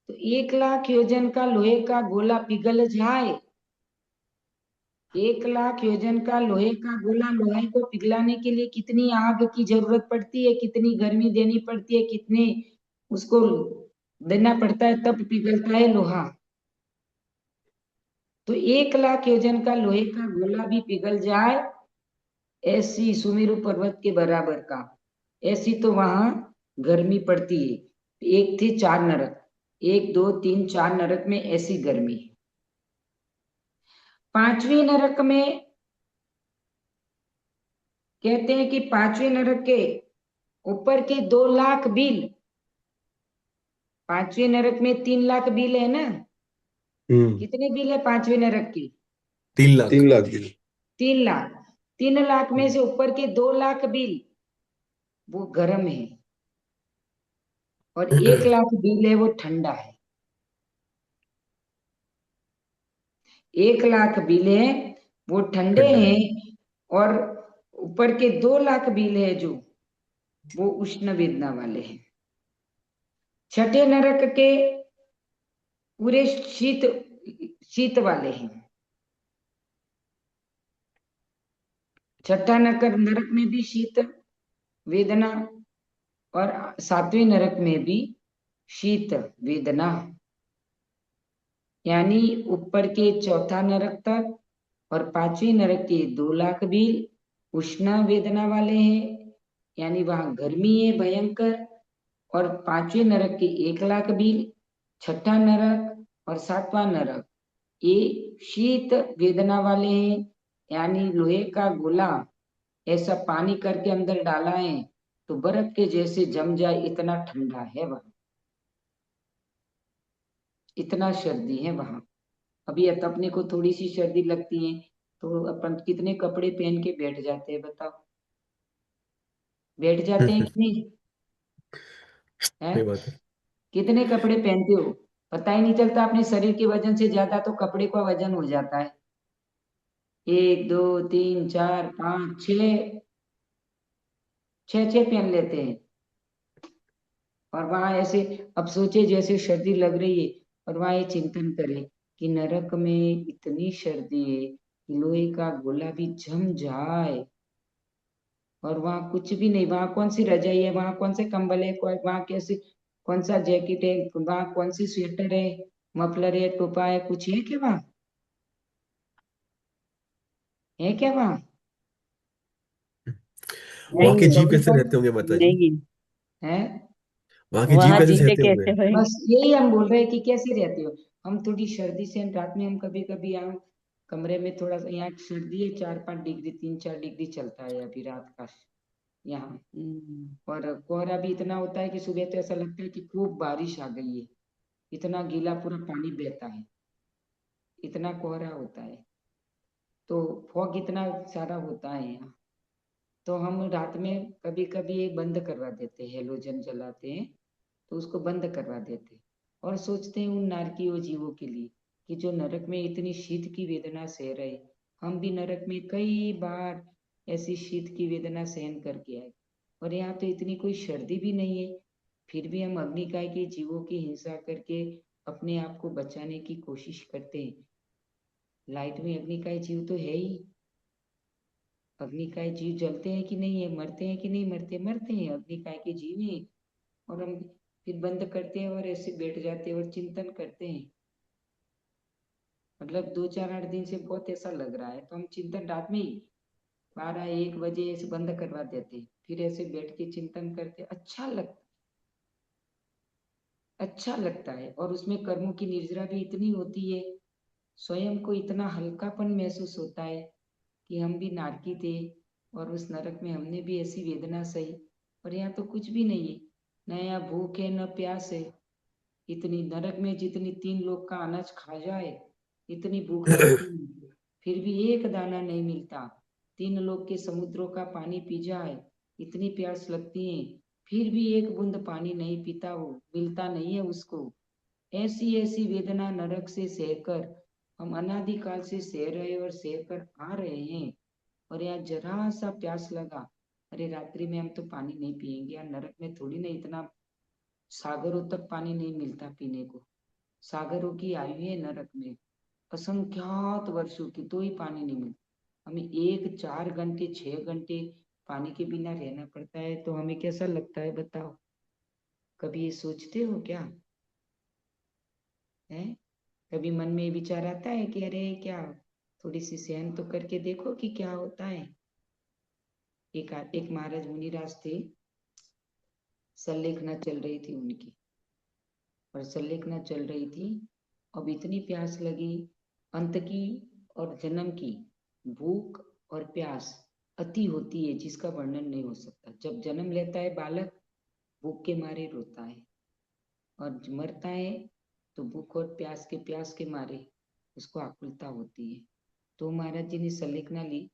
S2: तो 1 लाख योजन का लोहे का गोला पिघल जाए, 1 लाख योजन का लोहे का गोला, लोहे को पिघलाने के लिए कितनी आग की जरूरत पड़ती है, कितनी गर्मी देनी पड़ती है, कितने उसको देना पड़ता है, तब पिघलता है लोहा। तो 1 लाख योजन का लोहे का गोला भी पिघल जाए, ऐसी सुमेरु पर्वत के बराबर का, ऐसी तो वहां गर्मी पड़ती है। 1 थे 4 नरक, 1 2 3 4 नरक में ऐसी गर्मी। 5वें नरक में कहते हैं कि 5वें नरक के ऊपर के 2 लाख बिल, 5वें नरक में 3 लाख बिल है ना?
S1: हम्म।
S2: कितने बिल है 5वें नरक की?
S3: 3 लाख।
S1: 3 लाख भी।
S2: 3 लाख। 3 लाख में
S1: हम्म।
S2: से ऊपर के 2 लाख बिल वो गर्म है, और 1 लाख बिल है वो ठंडा है। 1 लाख बिल है वो ठंडे
S3: ठंडा है।
S2: हैं, और ऊपर के 2 लाख बिल है जो वो उष्ण वेदना वाले हैं। छठे नरक के पूरे शीत, शीत वाले हैं। छठा नरक नरक में भी शीत वेदना, और 7वें नरक में भी शीत वेदना। यानी ऊपर के चौथा नरक तक और 5वें नरक के 2 लाख बिल उष्ण वेदना वाले हैं, यानी वहां गर्मी है भयंकर। और 5वें नरक के 1 लाख बिल, छठा नरक और 7वां नरक ये शीत वेदना वाले हैं, यानी लोहे का गोला ऐसा पानी करके अंदर डाला है तो बर्फ के जैसे जम जाए, इतना ठंडा है वहां, इतना सर्दी है वहां। अभी अपने को थोड़ी सी सर्दी लगती है तो अपन कितने कपड़े पहन के बैठ जाते हैं, बताओ? बैठ जाते हैं कि नहीं? है?
S3: सही बात है।
S2: कितने कपड़े पहनते हो? पता ही नहीं चलता, अपने शरीर के वजन से ज्यादा तो कपड़े का वजन हो जाता है। 1 2 3 4 5 6, 6 पहन लेते हैं। और वहां ऐसे, अब सोचे जैसे सर्दी लग रही है, और वहां ये चिंतन करे कि नरक में इतनी सर्दी है कि लोहे का गोला भी जम जाए, और वहां कुछ भी नहीं, वहां कौन सी रजाई है, वहां कौन से कंबल है, वहां कैसे, कौन सा जैकेट है, वहां कौन सी स्वेटर है, मफलर है, टोपा है, कुछ है क्या वहां? है क्या वहां?
S3: वहां के
S4: नहीं
S3: जीव
S2: कपड़े
S3: कैसे
S2: का
S3: रहते होंगे माता जी?
S4: नहीं।
S2: है।
S3: वहां के जीव
S4: वहां
S3: कैसे
S4: जीते
S3: सहते
S4: कैसे
S3: होंगे?
S4: होंगे?
S2: बस यही हम बोल रहे हैं कि कैसे रहते हो। हम थोड़ी सर्दी से रात में हम कभी कभी यहाँ कमरे में थोड़ा सा, यहाँ सर्दी है 4-5 डिग्री 3-4 डिग्री चलता है अभी रात का यहाँ।
S4: हम्म।
S2: और कोहरा भी इतना होता है कि सुबह तो ऐसा लगता है कि खूब बारिश आ गई है, इतना गीला पूरा पानी बहता है, इतना कोहरा होता है। तो फॉग इतना सारा होता है यहाँ। तो हम रात में कभी कभी ये बंद करवा देते हैं, हेलोजन जलाते हैं तो उसको बंद करवा देते हैं। और सोचते हैं उन नारकीय जीवों के लिए कि जो नरक में इतनी शीत की वेदना सह रहे, हम भी नरक में कई बार ऐसी शीत की वेदना सहन करके आए, और यहाँ तो इतनी कोई सर्दी भी नहीं है, फिर भी हम अग्निकाय के जीवों की हिंसा करके अपने आप को बचाने की कोशिश करते हैं। लाइट में अग्निकाय जीव तो है ही, अग्निकाय जीव जलते हैं कि नहीं है, मरते हैं कि नहीं मरते, मरते हैं, अग्निकाय के जीव हैं। और हम फिर बंद करते हैं और ऐसे बैठ जाते हैं और चिंतन करते हैं। मतलब 2-4-8 दिन से बहुत ऐसा लग रहा है, तो हम चिंतन रात में ही 12-1 बजे ऐसे बंद करवा देते हैं, फिर ऐसे बैठ के चिंतन करते, अच्छा लगता है। और उसमें कर्मों की निर्जरा भी इतनी होती है, स्वयं को इतना हल्कापन महसूस होता है कि हम भी नारकी थे और उस नरक में हमने भी ऐसी वेदना सही, और यहाँ तो कुछ भी नहीं है, न यहाँ भूख है न प्यास है। इतनी नरक में जितनी 3 लोग का अनाज खा जाए इतनी भूख लगती है, फिर भी एक दाना नहीं मिलता। 3 लोग के समुद्रों का पानी पी जाए इतनी प्यास लगती है, फिर भी एक बूंद पानी नहीं पीता, वो मिलता नहीं है उसको। ऐसी ऐसी वेदना नरक से सहकर हम अनादिकाल से सह रहे और सह कर आ रहे हैं। और यहाँ जरा सा प्यास लगा, अरे रात्रि में हम तो पानी नहीं पिएंगे, यार नरक में थोड़ी ना इतना, सागरों तक पानी नहीं मिलता पीने को। सागरों की आयु है नरक में असंख्यात वर्षों की, तो ही पानी नहीं मिलता। हमें 1 4 घंटे 6 घंटे पानी के बिना रहना पड़ता है, तो हमें कैसा लगता है बताओ? कभी ये सोचते हो क्या है? कभी मन में ये विचार आता है कि अरे क्या, थोड़ी सी सहन तो करके देखो कि क्या होता है। एक महाराज मुनिराज थे, संलेखना चल रही थी उनकी, और संलेखना चल रही थी, अब इतनी प्यास लगी, अंत की और जन्म की, भूख और प्यास अति होती है जिसका वर्णन नहीं हो सकता। जब जन्म लेता है बालक, भूख के मारे रोता है, और मरता है तो भूख और प्यास के मारे उसको आकुलता होती है। तो महाराज जी ने संलेखना ली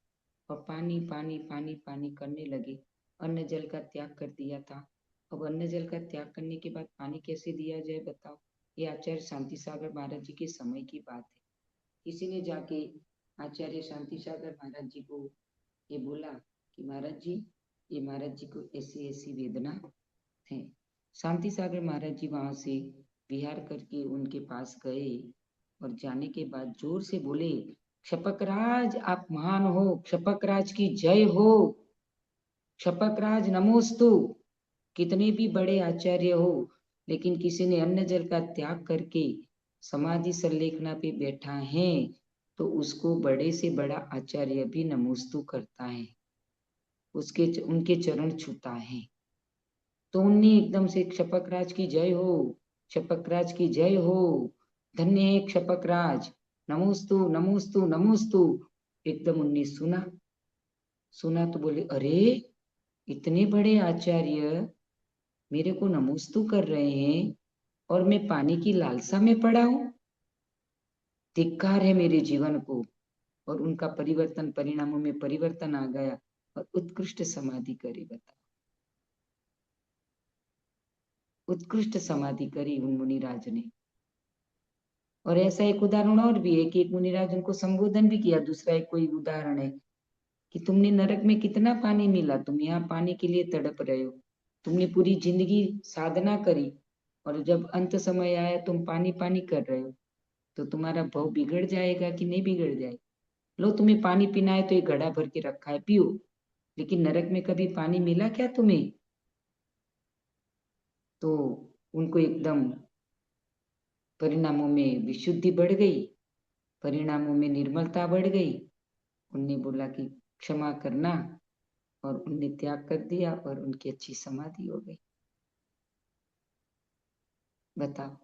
S2: और पानी पानी पानी पानी करने लगे, अन्न जल का त्याग कर दिया था। अब अन्न जल का त्याग करने के बाद पानी कैसे दिया जाए बताओ? ये आचार्य शांति सागर महाराज जी के समय की बात है। किसी ने जाके आचार्य शांति सागर महाराज जी को ये बोला कि महाराज जी, ये महाराज जी को ऐसी ऐसी वेदना है। शांति सागर महाराज जी वहां से विहार करके उनके पास गए, और जाने के बाद जोर से बोले, क्षपकराज आप महान हो, क्षपकराज की जय हो, क्षपकराज नमोस्तु। कितने भी बड़े आचार्य हो, लेकिन किसी ने अन्न जल का त्याग करके समाधि संलेखना पे बैठा है तो उसको बड़े से बड़ा आचार्य भी नमोस्तु करता है, उसके उनके चरण छूता है। तो उनने एकदम से क्षपकराज की जय हो, क्षपकराज की जय हो, धन्य है क्षपकराज, नमोस्तु नमोस्तु नमोस्तु। एकदम उनने सुना, सुना तो बोले, अरे इतने बड़े आचार्य मेरे को नमोस्तु कर रहे हैं और मैं पानी की लालसा में पड़ा हूं, धिक्कार है मेरे जीवन को। और उनका परिवर्तन, परिणामों में परिवर्तन आ गया, और उत्कृष्ट समाधि करी, बता, उत्कृष्ट समाधि करी उन मुनिराज ने। और ऐसा एक उदाहरण और भी है कि एक मुनिराज उनको संबोधन भी किया। दूसरा एक कोई उदाहरण है कि तुमने नरक में कितना पानी मिला, तुम यहाँ पानी के लिए तड़प रहे हो, तुमने पूरी जिंदगी साधना करी, और जब अंत समय आया तुम पानी पानी कर रहे हो, तो तुम्हारा भाव बिगड़ जाएगा कि नहीं बिगड़ जाएगा? लो तुम्हें पानी पीना है तो एक घड़ा भर के रखा है, पियो। लेकिन नरक में कभी पानी मिला क्या तुम्हें? तो उनको एकदम परिणामों में विशुद्धि बढ़ गई, परिणामों में निर्मलता बढ़ गई। उनने बोला कि क्षमा करना, और उनने त्याग कर दिया और उनकी अच्छी समाधि हो गई। बताओ।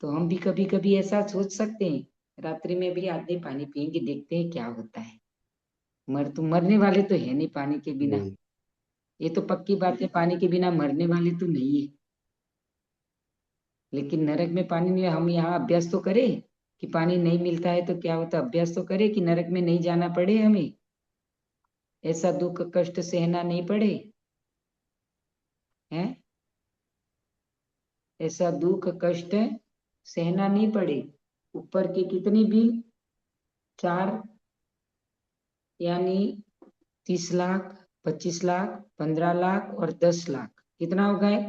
S2: तो हम भी कभी कभी ऐसा सोच सकते हैं, रात्रि में भी आधे पानी पियेंगे, देखते हैं क्या होता है। मरने वाले तो है नहीं पानी के बिना।
S1: नहीं।
S2: ये तो पक्की बात है, पानी के बिना मरने वाले तो नहीं है। लेकिन नरक में पानी नहीं है। हम यहाँ अभ्यास तो करें कि पानी नहीं मिलता है तो क्या होता है, अभ्यास तो करें कि नरक में नहीं जाना पड़े, हमें ऐसा दुख कष्ट सहना नहीं पड़े, हैं? ऐसा दुख कष्ट सहना नहीं पड़े। ऊपर के कितनी भी 4, यानी 30 लाख, 25 लाख, 15 लाख और 10 लाख, कितना हो गए?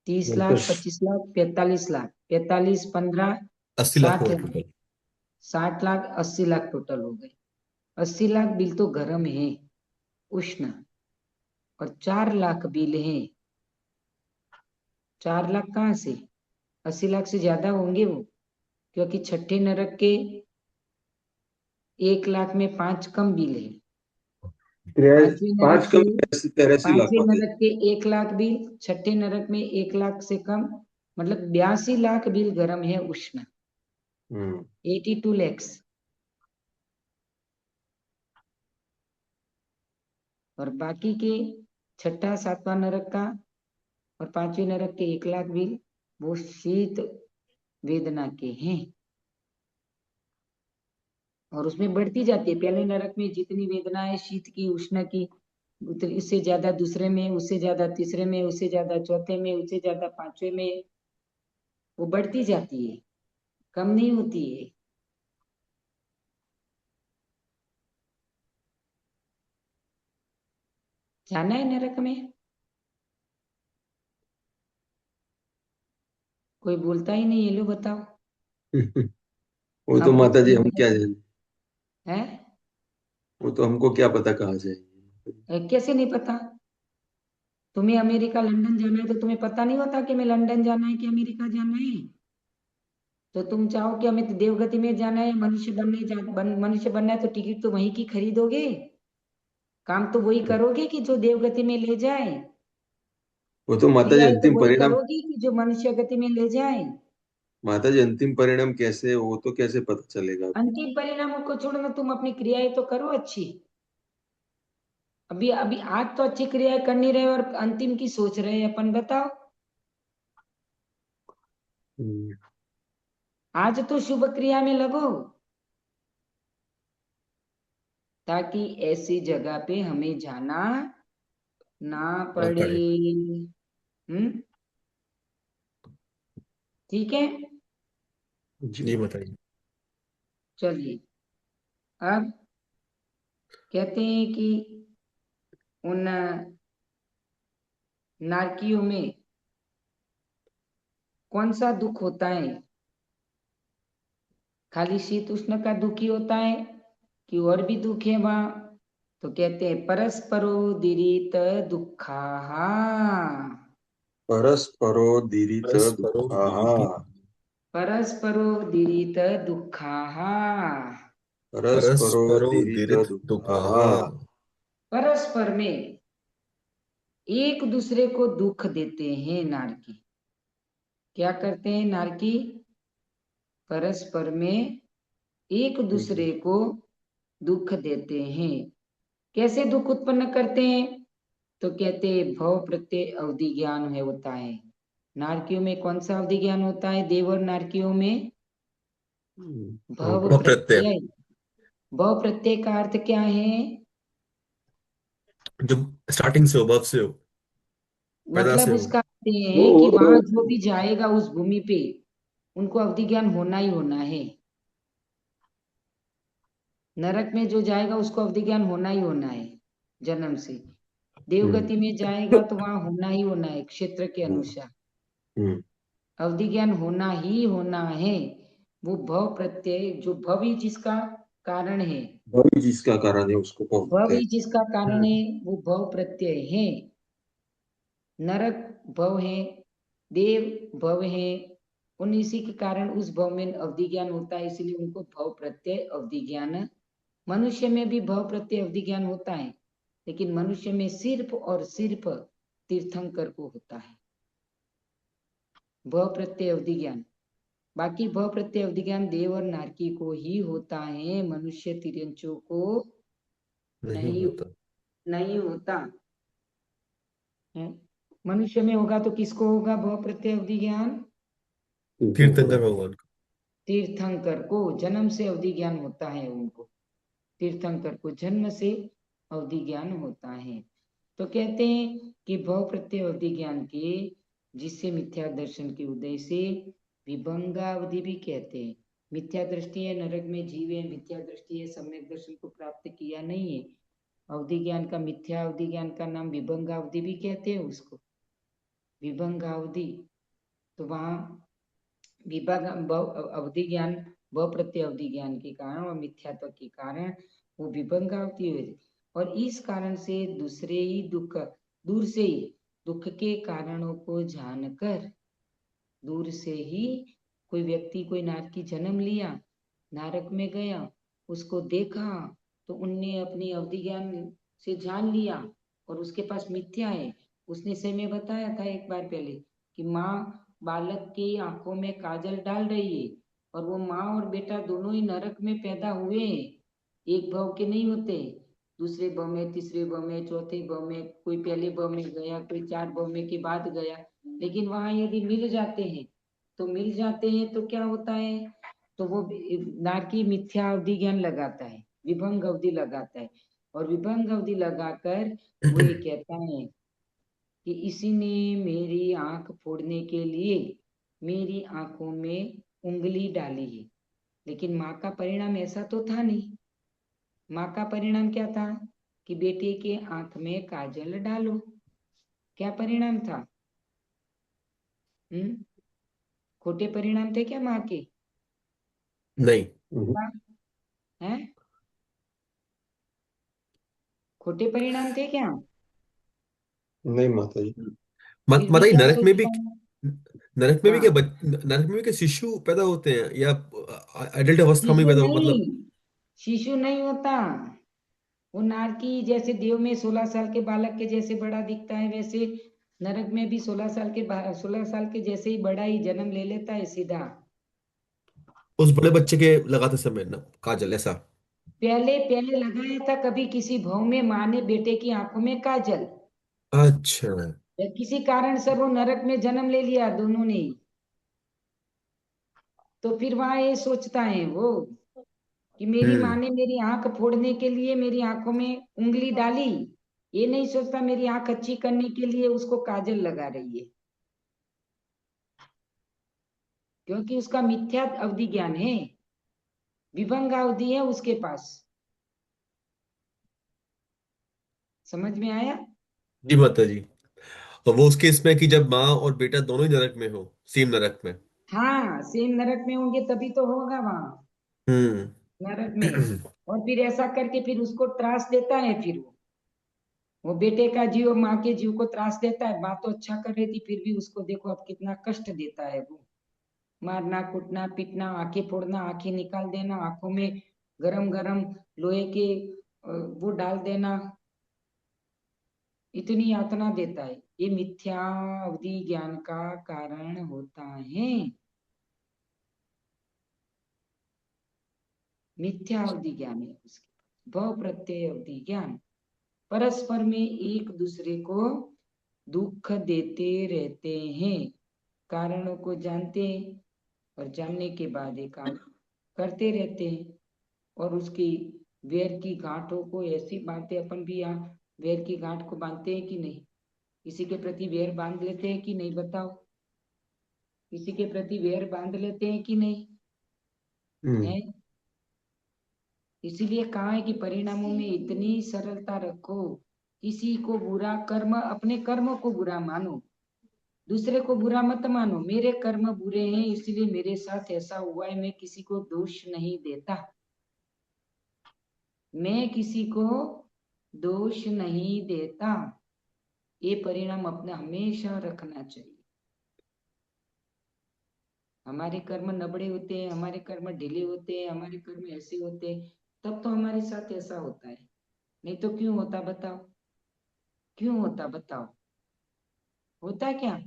S2: 30 लाख,
S1: 10।
S2: 25 लाख, 45 लाख, 45, 15,
S3: 80 लाख हो
S2: 60
S3: गए
S2: लाख,
S3: टोटल।
S2: 60 लाख, 80 लाख टोटल हो गए। 80 लाख बिल तो गर्म है, उष्ण, और 4 लाख बिल है। 4 लाख कहाँ से? 80 लाख से ज्यादा होंगे वो, क्योंकि छठे नरक के 1 लाख में 5 कम बिल है। पांचवें नरक
S1: 5
S2: के
S1: कम 83 लाख
S2: पांचवें
S1: माता जी।
S2: नरक के 1 लाख बिल, छठे नरक में 1 लाख से कम, मतलब 82 लाख बिल गर्म है, उष्ण।
S1: हम्म।
S2: 82 lakhs। और बाकी के छठा सातवां नरक का और पांचवें नरक के 1 लाख बिल, वो शीत वेदना के हैं। और उसमें बढ़ती जाती है, पहले नरक में जितनी वेदना है शीत की उष्ण की, इससे ज्यादा दूसरे में, उससे ज्यादा तीसरे में, उससे ज्यादा चौथे में, उससे ज्यादा पांचवें में, वो बढ़ती जाती है, कम नहीं होती है। जाना है नरक में? कोई बोलता ही नहीं है, लो बताओ।
S1: वो तो
S2: हम
S1: माता जी
S2: बोलते
S1: हम क्या जाने।
S2: हैं?
S1: वो तो हमको क्या पता कहाँ जाएंगे।
S2: कैसे नहीं पता? तुम्हें अमेरिका लंदन जाना है तो तुम्हें पता नहीं होता कि मैं लंदन जाना है कि अमेरिका जाना है? तो तुम चाहो कि हमें तो देवगति में जाना है, मनुष्य बनना है, तो टिकट तो वहीं की खरीदोगे, काम तो वही करोगे कि जो देवगति में ले जाए,
S1: वो तो माता जी
S2: क्रियाएं तो
S1: अंतिम
S2: वही
S1: परिणाम।
S2: करोगी कि जो मनुष्य गति में ले जाए।
S1: माता जी अंतिम परिणाम कैसे है, वो तो कैसे पता चलेगा अभी।
S2: अंतिम परिणामों को छोड़ो, तुम अपनी क्रियाएं तो करो अच्छी। अभी अभी आज तो अच्छी क्रियाएं कर नहीं रहे और अंतिम की सोच रहे हैं अपन, बताओ।
S1: हम्म।
S2: आज तो शुभ क्रिया में लगो, ताकि ऐसी जगह पे हमें जाना ना
S3: ना
S2: पड़े।
S3: पड़े।
S2: हम्म। ठीक है।
S1: जी।
S3: जी बताइए।
S2: चलिए, अब कहते हैं कि उन नारकियों में कौन सा दुख होता है? खाली शीत उष्ण का दुख ही होता है कि और भी दुख है वहां? तो कहते हैं परस्परोदीरित दुखा।
S1: परस्परोदीरित
S3: परस्परो
S1: दुःखाः।
S3: विदित।
S2: परस्परोदीरित दुखा।
S3: परस्परो
S1: परस्परोदीरित
S3: विदित
S1: दुःखाः।
S3: दुःखाः।
S2: परस्पर में एक दूसरे को दुख देते हैं नारकी। क्या करते हैं नारकी? परस्पर में एक दूसरे को दुख देते हैं। कैसे दुख उत्पन्न करते हैं? तो कहते हैं भव प्रत्यय अवधि ज्ञान है, होता है। नारकियों में कौन सा अवधि ज्ञान होता है? देव और नारकियों में भव
S3: वो प्रत्यय
S2: प्रत्यय। भव प्रत्यय का अर्थ क्या है?
S3: जो स्टार्टिंग से हो, भव से हो, पैदा से
S2: मतलब
S3: हो।
S2: उसका अर्थ ये
S1: वो
S2: है कि
S1: वो
S2: वहां जो भी जाएगा उस भूमि पे, उनको अवधि ज्ञान होना ही होना है। नरक में जो जाएगा उसको अवधि ज्ञान होना ही होना है, जन्म से।
S1: हम्म।
S2: देवगति में जाएगा तो वहां होना ही होना है, क्षेत्र के
S1: हम्म।
S2: अनुसार
S1: हम्म।
S2: अवधि ज्ञान होना ही होना है। वो भव प्रत्यय, जो भव ही जिसका कारण है,
S1: वही जिसका कारण है उसको
S2: भव
S1: बोलते हैं।
S2: ही जिसका कारण है, वो भव प्रत्यय है। नरक भव है, देव भव है, उन इसी के कारण उस भव में अवधि ज्ञान होता है, इसलिए उनको भव प्रत्यय अवधि ज्ञान। मनुष्य में भी भव प्रत्यय अवधि ज्ञान होता है, लेकिन मनुष्य में सिर्फ और सिर्फ तीर्थंकर को होता है। भ प्रत्यय अवधि ज्ञान। बाकी भ प्रत्यय अवधि ज्ञान देव और नारकी को ही होता है, मनुष्य तिर्यंचों को
S3: नहीं
S2: नहीं
S3: होता।
S2: नहीं होता है। मनुष्य में होगा तो किसको होगा भ प्रत्यय अवधि ज्ञान?
S3: तीर्थंकर भगवान का।
S2: तीर्थंकर को जन्म से अवधि ज्ञान होता है उनको। तीर्थंकर को जन्म से अवधि ज्ञान होता है। तो कहते हैं कि भव प्रत्यय अवधि ज्ञान के, जिससे मिथ्या दर्शन के उदय से विभंगावधि भी कहते हैं। मिथ्या दृष्टि है, नरक में जीव है, मिथ्या दृष्टि है, सम्यक दर्शन को प्राप्त किया नहीं है। अवधि ज्ञान का, मिथ्या अवधि ज्ञान का नाम विभंगावधि भी कहते हैं उसको, विभंगावधि। तो वहां विभाग अवधि ज्ञान, व प्रत्यय अवधि ज्ञान के कारण और मिथ्यात्व के कारण वो विभंगावधि हुए। और इस कारण से दूसरे ही दुख, दूर से ही दुख के कारणों को जानकर, दूर से ही कोई व्यक्ति, कोई नारक की जन्म लिया, नारक में गया, उसको देखा, तो उनने अपनी अवधि ज्ञान से जान लिया और उसके पास मिथ्या है। उसने से मैं बताया था एक बार पहले कि माँ बालक की आंखों में काजल डाल रही है, और वो माँ और बेटा दोनों ही नरक में पैदा हुए हैं, एक भाव के नहीं होते। दूसरे भाव में, तीसरे भाव में, चौथे भाव में, कोई पहले भाव में गया, कोई चार भाव में के बाद गया, लेकिन वहां यदि मिल जाते हैं, तो मिल जाते हैं तो क्या होता है, तो वो नारकी मिथ्या अवधि ज्ञान लगाता है, विभंग अवधि लगाता है। और विभंग अवधि लगाकर वो ये कहता है कि इसी ने मेरी आंख फोड़ने के लिए मेरी आंखों में उंगली डाली है। लेकिन माँ का परिणाम ऐसा तो था नहीं। माँ का परिणाम क्या था कि बेटे के आंख में काजल डालो। क्या परिणाम था? हम्म, खोटे परिणाम थे क्या माँ के?
S3: नहीं।
S2: हैं? खोटे परिणाम थे क्या?
S1: नहीं माता जी।
S3: मत
S2: फिर भी
S3: बताइए,
S2: क्या
S3: नरक में भी,
S2: सोचता है?
S3: नरक में भी क्या
S2: हाँ,
S3: नरक में भी क्या शिशु पैदा होते हैं या एडल्ट अवस्था में
S2: शिशु
S3: पैदा
S2: नहीं,
S3: मतलब?
S2: शिशु नहीं होता। वो नारकी जैसे देव में 16 साल के बालक के जैसे बड़ा दिखता है, वैसे नरक में भी 16 साल के 16 साल के जैसे ही बड़ा ही जन्म ले लेता है सीधा।
S3: उस बड़े बच्चे के लगाते समय ना काजल ऐसा?
S2: पहले पहले लगाया था कभी किसी भाव में माँ ने बेटे की आंखों में काजल,
S3: अच्छा।
S2: या किसी कारण से वो नरक में जन्म ले लिया दोनों ने ही। तो फिर वहां ये सोचता है वो कि मेरी माँ
S3: हम्म।
S2: ने मेरी आंख फोड़ने के लिए मेरी आंखों में उंगली डाली। ये नहीं सोचता मेरी आंख अच्छी करने के लिए उसको काजल लगा रही है, क्योंकि उसका मिथ्या अवधि ज्ञान है, विभंग अवधि है उसके पास। समझ में आया?
S3: जी माता जी। और वो उसके इसमें कि जब माँ और बेटा दोनों ही नरक में हो, सेम नरक में।
S2: हाँ, सेम नरक में होंगे तभी तो होगा वहां
S3: हम्म।
S2: नरक में। और फिर ऐसा करके फिर उसको त्रास देता है, फिर वो बेटे का जीव माँ के जीव को त्रास देता है। बात तो अच्छा कर रही थी, फिर भी उसको देखो अब कितना कष्ट देता है वो। मारना, कूटना, पीटना, आंखें फोड़ना, आंखें निकाल देना, आंखों में गरम गरम लोहे के वो डाल देना, इतनी यातना देता है। ये मिथ्या अवधि ज्ञान का कारण होता है। मिथ्या अवधि ज्ञान है उसके, भव प्रत्यय अवधि ज्ञान। परस्पर में एक दूसरे को दुख देते रहते हैं, कारणों को जानते हैं और जानने के बाद एक काम करते रहते हैं। और उसकी वैर की गांठों को ऐसी बातें, अपन भी यहाँ वैर की गांठ को बांधते हैं कि नहीं? किसी के प्रति वैर बांध लेते हैं कि नहीं, बताओ? किसी के प्रति वैर बांध लेते हैं कि नहीं
S1: हम्म।
S2: है? इसीलिए कहा है कि परिणामों में इतनी सरलता रखो, किसी को बुरा कर्म, अपने कर्म को बुरा मानो, दूसरे को बुरा मत मानो। मेरे कर्म बुरे हैं इसलिए मेरे साथ ऐसा हुआ है, मैं किसी को दोष नहीं देता, मैं किसी को दोष नहीं देता। ये परिणाम अपने हमेशा रखना चाहिए। हमारे कर्म नबड़े होते हैं, हमारे कर्म ढीले होते हैं, हमारे कर्म ऐसे होते हैं, तब तो हमारे साथ ऐसा होता है। नहीं तो क्यों होता बताओ? क्यों होता बताओ? होता क्या?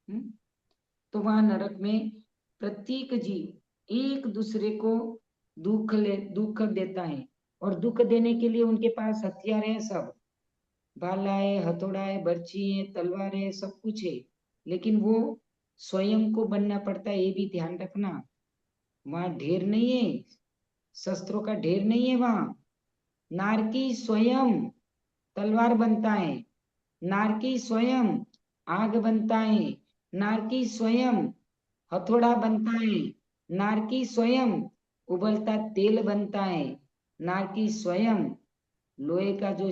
S2: हम्म? तो वहां नरक में प्रत्येक जीव एक दूसरे को दुख देता है, और दुख देने के लिए उनके पास हथियार है, सब भाला है, हथौड़ा है, बर्छी है, तलवार है, सब कुछ है, लेकिन वो स्वयं को बनना पड़ता है, ये भी ध्यान रखना। वहां ढेर नहीं है, शस्त्रों का ढेर नहीं है वहां। नारकी स्वयं तलवार बनता है, नारकी स्वयं आग बनता है, नारकी स्वयं हथौड़ा बनता है, नारकी स्वयं उबलता तेल बनता है, नारकी स्वयं लोहे का जो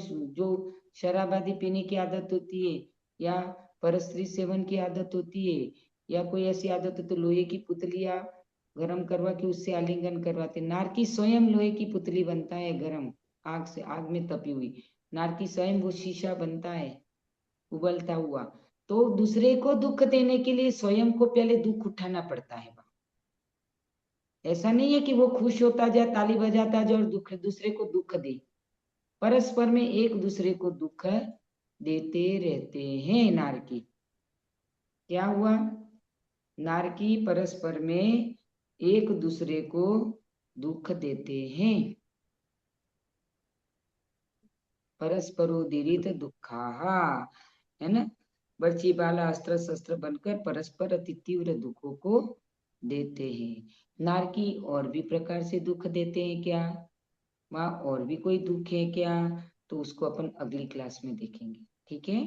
S2: शराब आदि पीने की आदत होती है, या परस्त्री सेवन की आदत होती है, या कोई ऐसी आदत हो तो लोहे की पुतलियां गरम करवा के उससे आलिंगन करवाते, नारकी स्वयं लोहे की पुतली बनता है, गरम आग से, आग में तपी हुई, नारकी स्वयं वो शीशा बनता है उबलता हुआ। तो दूसरे को दुख देने के लिए स्वयं को पहले दुख उठाना पड़ता है। ऐसा नहीं है कि वो खुश होता जाए, ताली बजाता जाए और दुख दूसरे को दुख दे। परस्पर में एक दूसरे को दुख देते रहते हैं नारकी। क्या हुआ? नारकी परस्पर में एक दूसरे को दुख देते हैं। परस्परोदीरित दुखाः, है ना? बर्ची बाला अस्त्र शस्त्र बनकर परस्पर अति तीव्र दुखों को देते हैं। नारकी और भी प्रकार से दुख देते हैं क्या? वहां और भी कोई दुख है क्या? तो उसको अपन अगली क्लास में देखेंगे। ठीक है,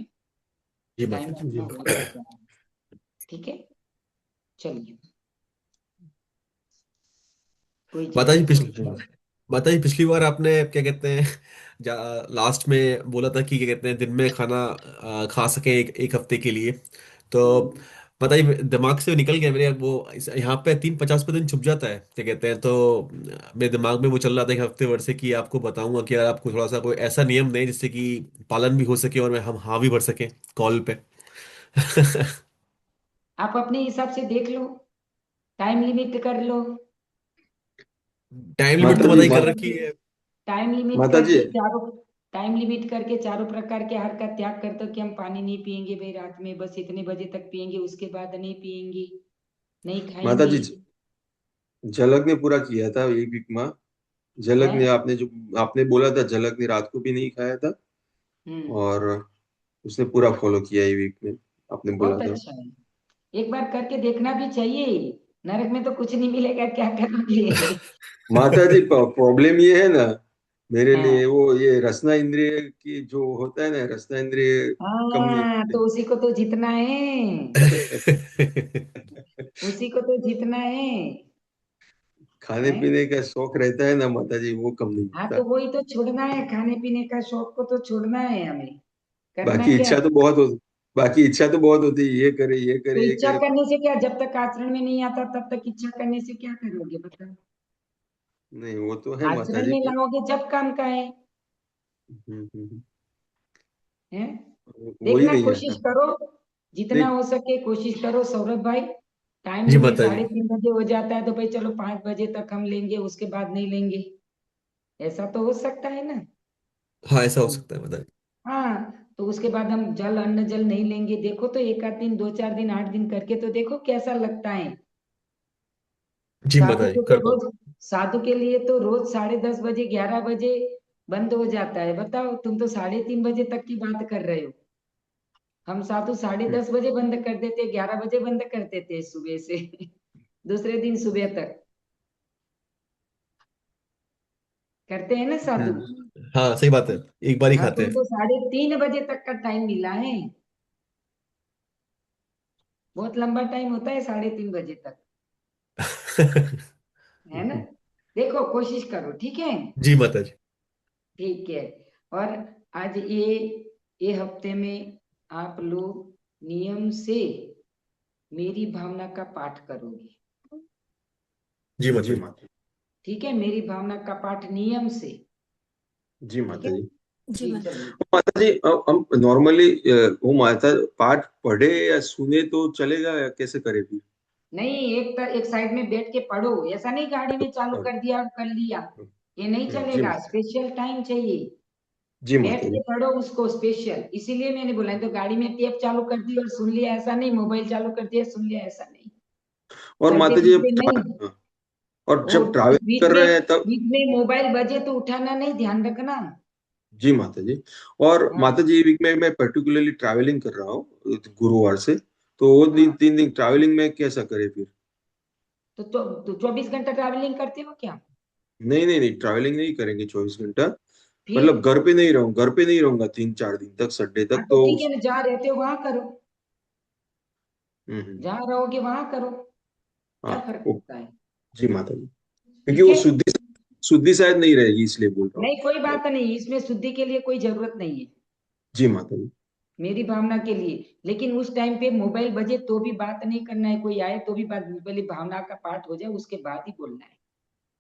S3: जी
S2: टाइम
S3: माता
S2: अपना
S3: जी।
S2: हो चुका है। ठीक है, चलिए, कोई
S3: माता जी
S2: जिज्ञासा?
S3: पिछली माता जी पिछली बार आपने क्या कहते हैं लास्ट में बोला था कि क्या कहते हैं दिन में खाना खा सके एक हफ्ते के लिए। तो माता जी दिमाग से निकल गया मेरे वो यहाँ पे 350 पे दिन छुप जाता है क्या कहते हैं। तो मेरे दिमाग में वो चल रहा था एक हफ्ते भर से कि आपको बताऊंगा कि यार आपको थोड़ा सा कोई ऐसा नियम दें जिससे कि पालन भी हो सके और हम हाँ भी भर सके कॉल पे।
S2: आप अपने हिसाब से देख लो, टाइम लिमिट कर लो।
S3: टाइम लिमिट
S1: माता
S3: तो
S1: जी
S3: माता जी कर रखी है।
S2: टाइम लिमिट
S1: माता जी
S2: करके चारों टाइम लिमिट करके चारों प्रकार के आहार का त्याग कर दो कि हम पानी नहीं पिएंगे भाई, रात में बस इतने बजे तक पिएंगे, उसके बाद नहीं पिएंगे, नहीं
S1: माता
S2: खाएंगे।
S1: जी झलक ने पूरा किया था एक वीक में। झलक
S2: है।
S1: ने आपने बोला था, झलक ने रात को भी नहीं खाया था
S2: हम्म।
S1: और उसने पूरा फॉलो किया ये वीक में, आपने बोला
S2: बहुत
S1: था।
S2: अच्छा है, एक बार करके देखना भी चाहिए। नरक में तो कुछ नहीं मिलेगा, क्या करोगे?
S1: माता जी प्रॉब्लम ये है ना मेरे लिए,
S2: हाँ।
S1: वो ये रसना इंद्रिय की जो होता है ना, रसना इंद्रिय कम नहीं
S2: हाँ,
S1: होते।
S2: तो उसी को तो जीतना है, उसी को तो जीतना है।
S1: खाने
S2: हैं?
S1: पीने का शौक रहता है ना माता जी, वो कम नहीं
S2: हाँ, तो
S1: होता।
S2: वही तो छोड़ना है, खाने पीने का शौक को तो छोड़ना है हमें। करना
S1: बाकी
S2: क्या
S1: इच्छा
S2: है?
S1: तो बहुत हो बाकी इच्छा तो बहुत होती है, ये करे ये
S2: तो
S1: करे ये
S2: इच्छा
S1: करे।
S2: करने से क्या, जब तक आचरण में नहीं आता तब तक इच्छा करने से क्या करोगे बताओ?
S1: नहीं वो तो है माता
S2: आचरण
S1: जी
S2: में
S1: की।
S2: लाओगे जब काम का है। हैं?
S1: वही
S2: देखना,
S1: नहीं
S2: कोशिश
S1: आता।
S2: करो, जितना
S1: नहीं।
S2: हो सके कोशिश करो सौरभ भाई। टाइम
S3: जी
S2: लिमिट
S3: माता जी।
S2: 3:30 बजे हो जाता है तो भाई चलो 5 बजे तक हम लेंगे, उसके बाद नहीं लेंगे, ऐसा तो हो सकता है ना?
S3: हाँ ऐसा हो सकता है माता जी।
S2: हाँ, तो उसके बाद हम जल, अन्न जल नहीं लेंगे, देखो तो एक आध दिन, 2 4 दिन, 8 दिन करके तो देखो कैसा लगता है।
S3: जी
S2: साधु
S3: माता जी
S2: को तो
S3: करता हूँ।
S2: रोज, साधु के लिए तो रोज 10:30 बजे, 11 बजे बंद हो जाता है, बताओ, तुम तो 3:30 बजे तक की बात कर रहे हो। हम साधु 10:30 बजे बंद कर देते, 11 बजे बंद कर देते सुबह से दूसरे दिन सुबह तक करते हैं ना साधु।
S3: हाँ सही बात है। एक बार ही
S2: हाँ,
S3: खाते हैं।
S2: तुमको 3:30 बजे तक का टाइम मिला है, बहुत लंबा टाइम होता है 3:30 बजे तक, है ना? देखो, कोशिश करो, ठीक है?
S3: जी माता जी।
S2: ठीक है। और आज ये हफ्ते में आप लोग नियम से मेरी भावना का पाठ करोगे।
S3: जी माता
S1: जी
S3: जी।
S1: माता
S2: ठीक है, मेरी भावना का पाठ नियम से।
S1: जी
S2: ठीक
S1: माता
S2: है,
S1: जी।
S4: जी
S2: जी,
S4: माता।
S2: चलिए।
S1: माता जी हम नॉर्मली वो माता पाठ पढ़े या सुने तो चलेगा या कैसे करे भी?
S2: नहीं, एक साइड में बैठ के पढ़ो, ऐसा नहीं गाड़ी में चालू कर दिया और कर लिया, ये नहीं
S1: जी
S2: चलेगा,
S1: माता।
S2: स्पेशल टाइम चाहिए।
S1: जी
S2: बैठ
S1: माता
S2: के
S1: जी।
S2: पढ़ो उसको स्पेशल, इसीलिए मैंने बोला। तो गाड़ी में टेप चालू कर दी और सुन लिया ऐसा नहीं, मोबाइल चालू कर दिया सुन लिया ऐसा नहीं,
S1: और
S2: चलते
S1: माता जी
S2: फिरते नहीं।
S1: हाँ, और
S2: और
S1: जब ट्रैवल कर रहे हैं तब
S2: बीच में मोबाइल बजे तो उठाना नहीं, ध्यान रखना।
S1: जी माता जी। और
S2: हाँ
S1: माता जी वीक में मैं पर्टिकुलरली ट्रैवलिंग कर रहा हूँ गुरुवार से, तो वो दिन
S2: हाँ।
S1: 3 दिन ट्रैवलिंग में कैसा करे फिर?
S2: तो 24 घंटा ट्रैवलिंग करते हो क्या?
S1: नहीं नहीं नहीं, ट्रैवलिंग नहीं करेंगे 24 घंटा।
S2: फिर
S1: मतलब घर पे नहीं रहूंगा 3-4 दिन तक, संडे
S2: हाँ
S1: तक
S2: तो
S1: तो
S2: ठीक है ना, जहाँ रहते हो वहां करो,
S1: हम्म।
S2: जहाँ रहोगे वहां करो,
S1: हाँ
S2: क्या फर्क
S1: ओ,
S2: पड़ता है?
S1: जी माता जी, क्योंकि
S2: ठीक
S1: वो
S2: है,
S1: शुद्धि शुद्धि शायद नहीं रहेगी इसलिए बोल रहा
S2: नहीं कोई
S1: हूँ।
S2: बात नहीं, इसमें शुद्धि के लिए कोई जरूरत नहीं है
S1: जी माता जी।
S2: मेरी भावना के लिए। लेकिन उस टाइम पे मोबाइल बजे तो भी बात नहीं करना है, कोई आए तो भी बात, पहले भावना का पाठ हो जाए उसके बाद ही बोलना है।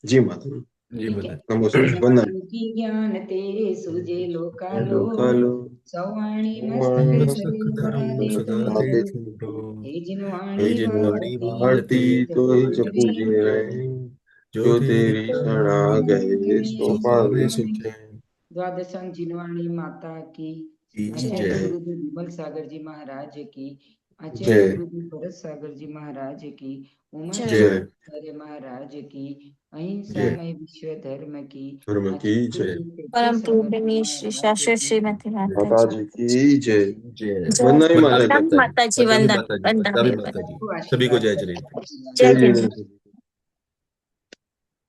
S1: जी माता जी।
S3: जी
S2: ठीक है।
S3: माता
S1: नमस्ते वंदना।
S2: ज्ञान की ज्ञान तेरे सुजे लोकालो,
S1: हेलो कालो
S2: सवाणी मस्तक
S1: वाणी
S2: धरे
S3: सकधरे
S2: सदा दे
S3: सदा
S2: छोड़ो,
S3: दे छोड़ो
S2: हे
S3: हे
S2: जिनवाणी
S3: जिनवाणी
S2: भारती
S1: भारती
S2: तो ही
S3: भारती
S1: तो ही
S3: तो
S2: जपूजी
S3: जपू
S1: जपूजी
S3: जी
S2: रहे,
S1: रहे,
S3: रहे जो
S1: जो
S3: तेरी
S1: तेरी शरण
S3: शरण
S1: आ गए
S2: गए
S1: सो
S3: सो
S1: पा
S3: पावे
S1: गए।
S3: सुखे
S2: द्वादशांग जिनवाणी माता की,
S3: की
S2: आचार्य
S3: जय
S1: जय
S2: गुरुदेव विमल सागर जी महाराज की, आचार्य
S1: जय
S2: गुरुदेव भरत सागर जी महाराज की, उमा
S5: जय
S1: जय
S2: शंकर महाराज की, अहिंसा
S3: जय
S2: मय विश्व धर्म की,
S1: धर्म की
S2: आचार्य
S1: जय।
S2: गुरुदेव तेजे
S5: परम
S2: सागर जी
S5: पूजनीय श्री
S2: महाराज
S5: शास्त्री
S2: की,
S5: श्रीमती माता
S1: माता
S5: जी
S1: जी की जय।
S3: जय
S5: जय
S1: वंदना
S5: श्री
S1: माता जी।
S5: वंदन माता जी,
S3: वंदना ही
S5: वंदन
S3: माता जी,
S5: वंदन
S3: वंदना ही
S5: वंदन।
S3: माता जी।
S2: सबको
S3: सभी को
S2: आशीर्वाद
S3: जय
S2: दें।
S3: जलेब।
S5: जय
S1: जय
S5: जय।
S1: जिनेन्द्र।